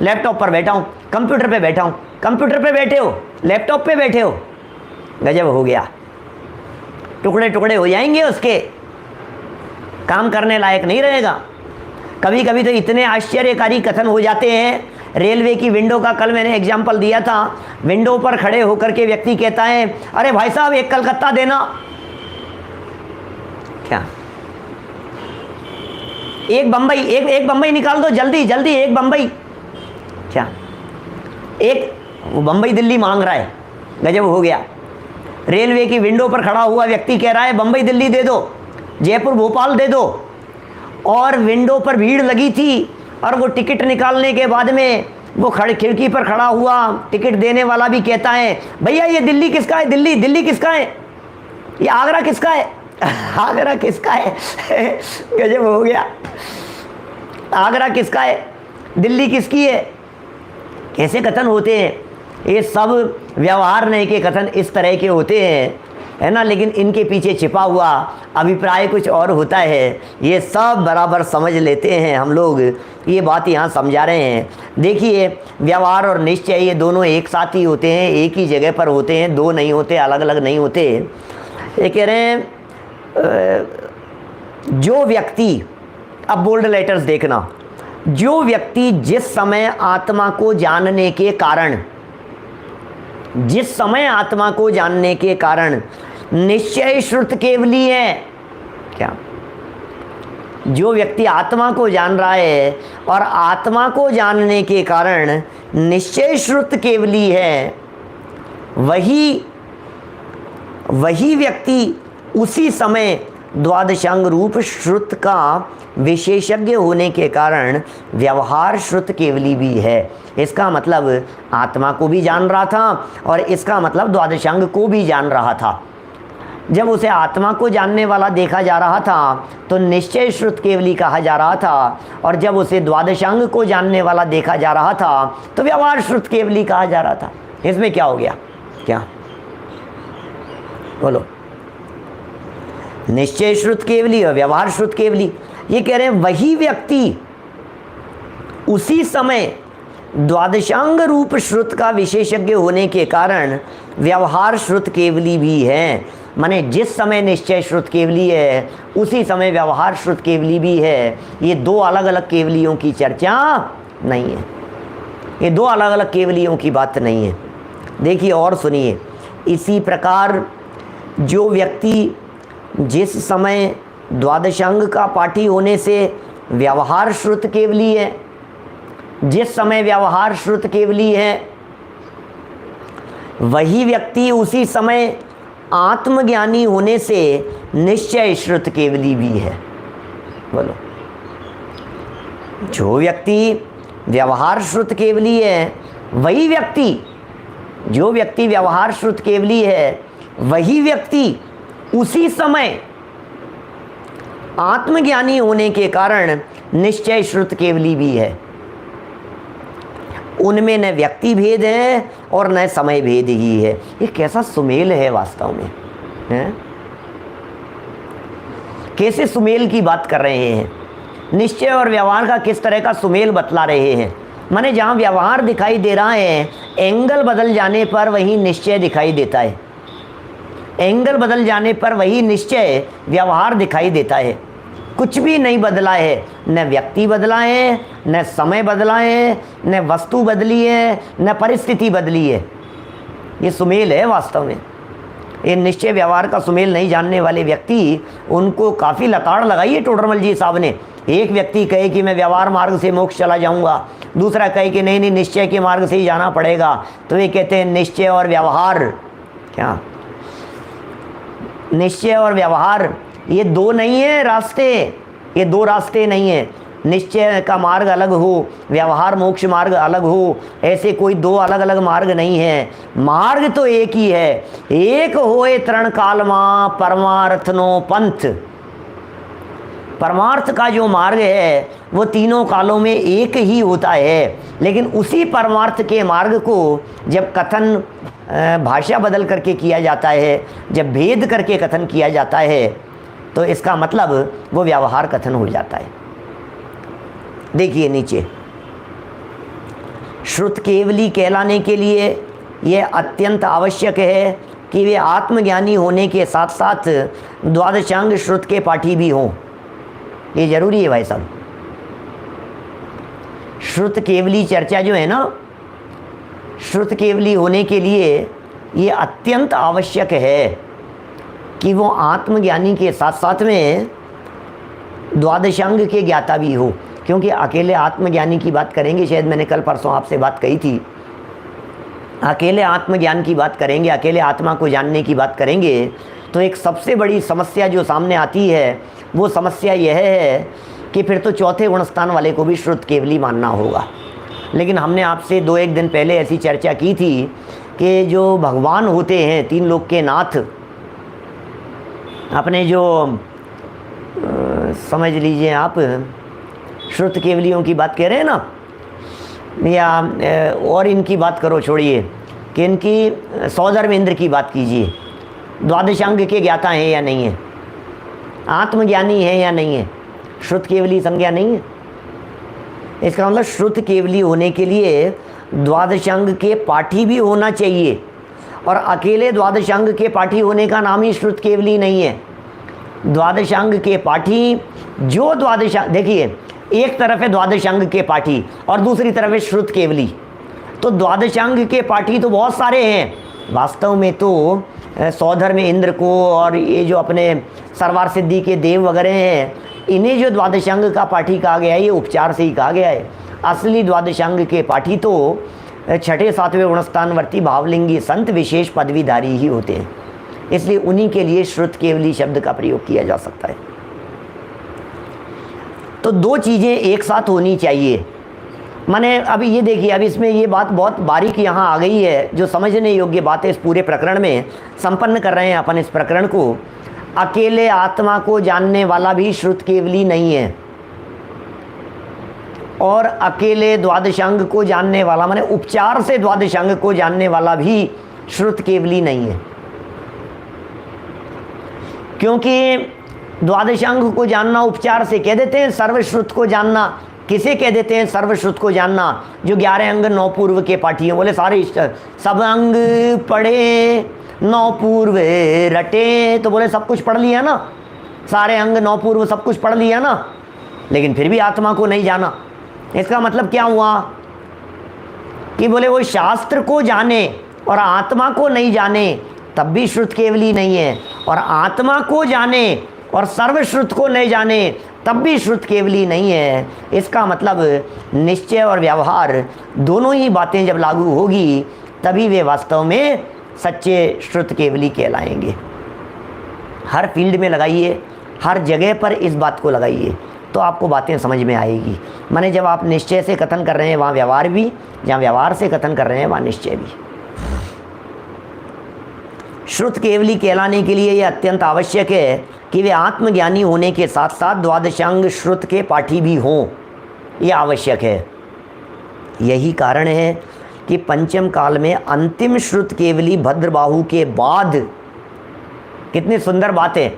लैपटॉप पर बैठा हूँ, कंप्यूटर पे बैठा हूँ। कंप्यूटर पे बैठे हो, लैपटॉप पे बैठे हो, गजब हो गया, टुकड़े टुकड़े हो जाएंगे उसके, काम करने लायक नहीं रहेगा। कभी कभी तो इतने आश्चर्यकारी कथन हो जाते हैं। रेलवे की विंडो का कल मैंने एग्जाम्पल दिया था। विंडो पर खड़े होकर के व्यक्ति कहता है, अरे भाई साहब एक कलकत्ता देना। क्या? एक बंबई, एक बंबई निकाल दो जल्दी जल्दी, एक बंबई। क्या? एक बंबई दिल्ली मांग रहा है, गजब हो गया। रेलवे की विंडो पर खड़ा हुआ व्यक्ति कह रहा है बंबई दिल्ली दे दो, जयपुर भोपाल दे दो। और विंडो पर भीड़ लगी थी, और वो टिकट निकालने के बाद में वो खिड़की पर खड़ा हुआ टिकट देने वाला भी कहता है, भैया ये दिल्ली किसका है, दिल्ली दिल्ली किसका है, ये आगरा किसका है, आगरा किसका है। गजब हो गया, आगरा किसका है, दिल्ली किसकी है। कैसे कथन होते हैं ये सब, व्यवहार नहीं के कथन इस तरह के होते हैं, है ना। लेकिन इनके पीछे छिपा हुआ अभिप्राय कुछ और होता है। ये सब बराबर समझ लेते हैं हम लोग, ये बात यहाँ समझा रहे हैं। देखिए व्यवहार और निश्चय ये दोनों एक साथ ही होते हैं, एक ही जगह पर होते हैं, दो नहीं होते, अलग अलग नहीं होते। ये कह रहे हैं जो व्यक्ति, अब बोल्ड लेटर्स देखना, जो व्यक्ति जिस समय आत्मा को जानने के कारण, जिस समय आत्मा को जानने के कारण निश्चय श्रुत केवली है। क्या? जो व्यक्ति आत्मा को जान रहा है और आत्मा को जानने के कारण निश्चय श्रुत केवली है, वही व्यक्ति उसी समय द्वादशांग रूप श्रुत का विशेषज्ञ होने के कारण व्यवहार श्रुत केवली भी है। इसका मतलब आत्मा को भी जान रहा था और इसका मतलब द्वादशांग को भी जान रहा था। जब उसे आत्मा को जानने वाला देखा जा रहा था तो निश्चय श्रुत केवली कहा जा रहा था, और जब उसे द्वादशांग को जानने वाला देखा जा रहा था तो व्यवहार श्रुत केवली कहा जा रहा था। इसमें क्या हो गया? क्या बोलो? निश्चय श्रुत केवली और व्यवहार श्रुत केवली। ये कह रहे हैं वही व्यक्ति उसी समय द्वादशांग रूप श्रुत का विशेषज्ञ होने के कारण व्यवहार श्रुत केवली भी है। माने जिस समय निश्चय श्रुत केवली है उसी समय व्यवहार श्रुत केवली भी है। ये दो अलग अलग केवलियों की चर्चा नहीं है, ये दो अलग अलग केवलियों की बात नहीं है। देखिए और सुनिए, इसी प्रकार जो व्यक्ति जिस समय द्वादशांग का पाठी होने से व्यवहार श्रुत केवली है, जिस समय व्यवहार श्रुत केवली है, वही व्यक्ति उसी समय आत्मज्ञानी होने से निश्चय श्रुत केवली भी है। बोलो, जो व्यक्ति व्यवहार श्रुत केवली है, वही व्यक्ति, जो व्यक्ति व्यवहार श्रुत केवली है, वही व्यक्ति उसी समय आत्मज्ञानी होने के कारण निश्चय श्रुत केवली भी है। उनमें न व्यक्ति भेद है और न समय भेद ही है। ये कैसा सुमेल है वास्तव में, है? कैसे सुमेल की बात कर रहे हैं, निश्चय और व्यवहार का किस तरह का सुमेल बतला रहे हैं। माने जहाँ व्यवहार दिखाई दे रहा है, एंगल बदल जाने पर वही निश्चय दिखाई देता है, एंगल बदल जाने पर वही निश्चय व्यवहार दिखाई देता है। कुछ भी नहीं बदला है, न व्यक्ति बदला है, न समय बदला है, न वस्तु बदली है, न परिस्थिति बदली है। ये सुमेल है वास्तव में। ये निश्चय व्यवहार का सुमेल नहीं जानने वाले व्यक्ति, उनको काफ़ी लताड़ लगाई है टोडरमल जी साहब ने। एक व्यक्ति कहे कि मैं व्यवहार मार्ग से मोक्ष चला जाऊंगा, दूसरा कहे कि नहीं नहीं निश्चय के मार्ग से ही जाना पड़ेगा। तो ये कहते हैं निश्चय और व्यवहार, क्या निश्चय और व्यवहार ये दो नहीं है रास्ते, ये दो रास्ते नहीं है। निश्चय का मार्ग अलग हो, व्यवहार मोक्ष मार्ग अलग हो, ऐसे कोई दो अलग अलग मार्ग नहीं है। मार्ग तो एक ही है। एक होए तरण काल मां परमार्थनो पंथ। परमार्थ का जो मार्ग है वो तीनों कालों में एक ही होता है, लेकिन उसी परमार्थ के मार्ग को जब कथन भाषा बदल करके किया जाता है, जब भेद करके कथन किया जाता है, तो इसका मतलब वो व्यवहार कथन हो जाता है। देखिए नीचे, श्रुत केवली कहलाने के लिए यह अत्यंत आवश्यक है कि वे आत्मज्ञानी होने के साथ साथ द्वादशांग श्रुत के पाठी भी हों। ये जरूरी है भाई साहब। श्रुत केवली चर्चा जो है ना, श्रुत केवली होने के लिए ये अत्यंत आवश्यक है कि वो आत्मज्ञानी के साथ साथ में द्वादशांग के ज्ञाता भी हो। क्योंकि अकेले आत्मज्ञानी की बात करेंगे, शायद मैंने कल परसों आपसे बात कही थी, अकेले आत्मज्ञान की बात करेंगे, अकेले आत्मा को जानने की बात करेंगे, तो एक सबसे बड़ी समस्या जो सामने आती है वो समस्या यह है कि फिर तो चौथे गुणस्थान वाले को भी श्रुत केवली मानना होगा। लेकिन हमने आपसे 2-1 दिन पहले ऐसी चर्चा की थी कि जो भगवान होते हैं, तीन लोक के नाथ, अपने जो समझ लीजिए आप श्रुत केवलियों की बात कह रहे हैं ना, या और इनकी बात करो, छोड़िए कि इनकी सौधर्म इंद्र की बात कीजिए, द्वादशांग के ज्ञाता हैं या नहीं है, आत्मज्ञानी है या नहीं है, श्रुत केवली संज्ञा नहीं है। इसका मतलब श्रुत केवली होने के लिए द्वादशांग के पाठी भी होना चाहिए, और अकेले द्वादशांग के पाठी होने का नाम ही श्रुत केवली नहीं है। द्वादशांग के पाठी, जो द्वादशांग, देखिए एक तरफ है द्वादशांग के पाठी और दूसरी तरफ है श्रुत केवली, तो द्वादशांग के पाठी तो बहुत सारे हैं। वास्तव में तो सौधर्म इंद्र को और ये जो अपने सर्वार सिद्धि के देव वगैरह हैं, इन्हें जो द्वादशांग का पाठी कहा गया है, ये उपचार से ही कहा गया है। असली द्वादशांग के पाठी तो 6ठे-7वें गुणस्थानवर्ती भावलिंगी संत विशेष पदवीधारी ही होते हैं, इसलिए उन्हीं के लिए श्रुत केवली शब्द का प्रयोग किया जा सकता है। तो दो चीज़ें एक साथ होनी चाहिए। माने अभी ये देखिए, अब इसमें ये बात बहुत बारीक यहाँ आ गई है, जो समझने योग्य बात है। इस पूरे प्रकरण में संपन्न कर रहे हैं अपन इस प्रकरण को। अकेले आत्मा को जानने वाला भी श्रुत केवली नहीं है, और अकेले द्वादशांग को जानने वाला, माने उपचार से द्वादशांग को जानने वाला भी श्रुत केवली नहीं है। क्योंकि द्वादशांग को जानना उपचार से कह देते हैं, सर्वश्रुत को जानना किसे कह देते हैं? सर्वश्रुत को जानना जो 11 अंग 9 पूर्व के पाठी हैं। बोले सारे सब अंग पढ़े 9 पूर्व रटे, तो बोले सब कुछ पढ़ लिया ना, सारे अंग 9 पूर्व सब कुछ पढ़ लिया ना, लेकिन फिर भी आत्मा को नहीं जाना। इसका मतलब क्या हुआ कि बोले वो शास्त्र को जाने और आत्मा को नहीं जाने तब भी श्रुत केवली नहीं है, और आत्मा को जाने और सर्वश्रुत को नहीं जाने तब भी श्रुत केवली नहीं है। इसका मतलब निश्चय और व्यवहार दोनों ही बातें जब लागू होगी तभी वे वास्तव में सच्चे श्रुत केवली कहलाएंगे। हर फील्ड में लगाइए, हर जगह पर इस बात को लगाइए, तो आपको बातें समझ में आएगी। माने जब आप निश्चय से कथन कर रहे हैं वहाँ व्यवहार भी, जहाँ व्यवहार से कथन कर रहे हैं वहाँ निश्चय भी। श्रुत केवली कहलाने के लिए यह अत्यंत आवश्यक है कि वे आत्मज्ञानी होने के साथ साथ द्वादशांग श्रुत के पाठी भी हों, यह आवश्यक है। यही कारण है कि पंचम काल में अंतिम श्रुत केवली भद्रबाहु के बाद, कितनी सुंदर बात है,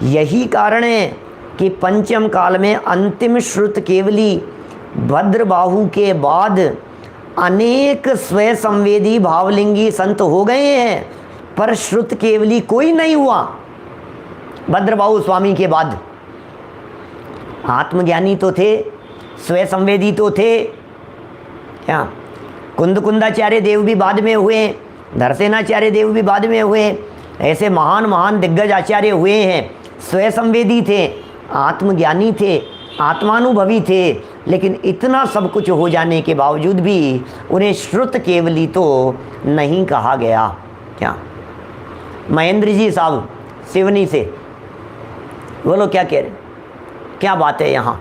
यही कारण है कि पंचम काल में अंतिम श्रुत केवली भद्रबाहु के बाद अनेक स्वयं संवेदी भावलिंगी संत हो गए हैं, पर श्रुत केवली कोई नहीं हुआ। भद्रबाहु स्वामी के बाद आत्मज्ञानी तो थे, स्वयं संवेदी तो थे, क्या कुंदाचार्य देव भी बाद में हुए, धरसेनाचार्य देव भी बाद में हुए, ऐसे महान महान दिग्गज आचार्य हुए हैं, स्वयं संवेदी थे, आत्मज्ञानी थे, आत्मानुभवी थे, लेकिन इतना सब कुछ हो जाने के बावजूद भी उन्हें श्रुत केवली तो नहीं कहा गया। क्या महेंद्र जी साहब सिवनी से, बोलो क्या कह रहे, क्या बात है यहाँ?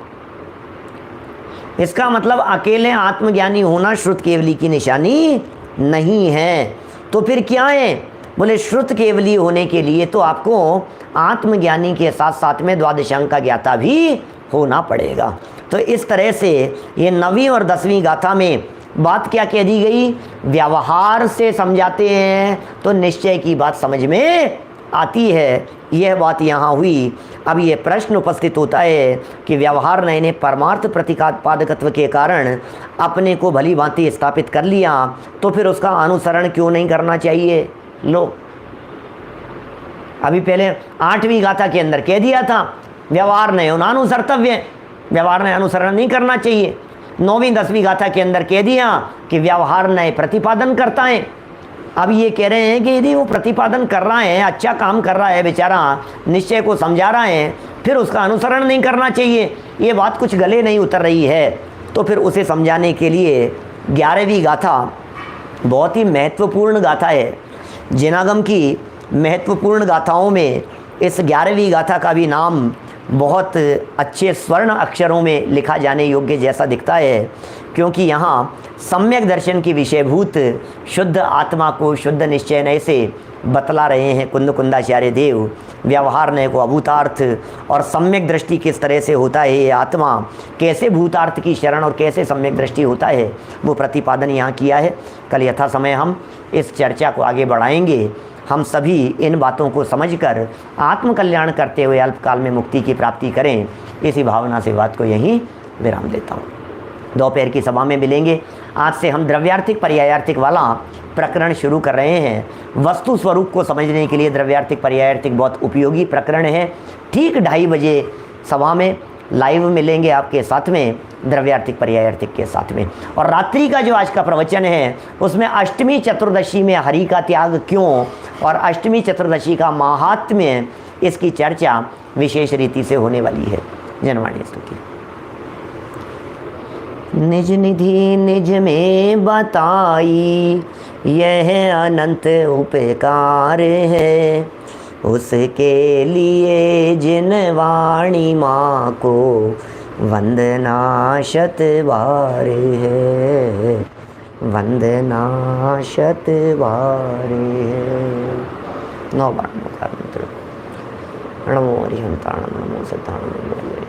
इसका मतलब अकेले आत्मज्ञानी होना श्रुत केवली की निशानी नहीं है। तो फिर क्या है? बोले श्रुत केवली होने के लिए तो आपको आत्मज्ञानी के साथ साथ में द्वादशांक का ज्ञाता भी होना पड़ेगा। तो इस तरह से ये 9वीं और 10वीं गाथा में बात क्या कह दी गई? व्यवहार से समझाते हैं तो निश्चय की बात समझ में आती है, यह बात यहाँ हुई। अब ये प्रश्न उपस्थित होता है कि व्यवहार ने परमार्थ प्रतिपादकत्व के कारण अपने को भली भांति स्थापित कर लिया, तो फिर उसका अनुसरण क्यों नहीं करना चाहिए? लो, अभी पहले 8वीं गाथा के अंदर कह दिया था व्यवहार नहीं होना अनुसर्तव्य, व्यवहार ने अनुसरण नहीं करना चाहिए। 9वीं 10वीं गाथा के अंदर कह दिया कि व्यवहार नए प्रतिपादन करता है। अब ये कह रहे हैं कि यदि वो प्रतिपादन कर रहा है, अच्छा काम कर रहा है बेचारा, निश्चय को समझा रहा है, फिर उसका अनुसरण नहीं करना चाहिए, ये बात कुछ गले नहीं उतर रही है। तो फिर उसे समझाने के लिए 11वीं गाथा बहुत ही महत्वपूर्ण गाथा है। जिनागम की महत्वपूर्ण गाथाओं में इस 11वीं गाथा का भी नाम बहुत अच्छे स्वर्ण अक्षरों में लिखा जाने योग्य जैसा दिखता है, क्योंकि यहाँ सम्यक दर्शन की विषयभूत शुद्ध आत्मा को शुद्ध निश्चय नय से बतला रहे हैं कुंद कुंदाचार्य देव। व्यवहार नय को अभूतार्थ और सम्यक दृष्टि किस तरह से होता है, ये आत्मा कैसे भूतार्थ की शरण और कैसे सम्यक दृष्टि होता है, वो प्रतिपादन यहाँ किया है। कल यथा समय हम इस चर्चा को आगे बढ़ाएंगे। हम सभी इन बातों को समझकर आत्मकल्याण करते हुए अल्पकाल में मुक्ति की प्राप्ति करें, इसी भावना से बात को यहीं विराम देता हूँ। दोपहर की सभा में मिलेंगे। आज से हम द्रव्यार्थिक पर्यायार्थिक वाला प्रकरण शुरू कर रहे हैं। वस्तु स्वरूप को समझने के लिए द्रव्यार्थिक पर्यायार्थिक बहुत उपयोगी प्रकरण है। ठीक 2:30 बजे सभा में लाइव मिलेंगे आपके साथ में, द्रव्यार्थिक पर्यायार्थिक के साथ में। और रात्रि का जो आज का प्रवचन है उसमें अष्टमी चतुर्दशी में हरि का त्याग क्यों और अष्टमी चतुर्दशी का महात्म्य, इसकी चर्चा विशेष रीति से होने वाली है। जनवाणी स्तुति। निज निधि निज में बताई यह अनंत उपकार है, उसके लिए जिन वाणी माँ को वंदना शत बार है, वंदना शत बार है। 9 बार मुखार मंत्र। नमो हरिहंताणं नमो सिद्धाणं नमो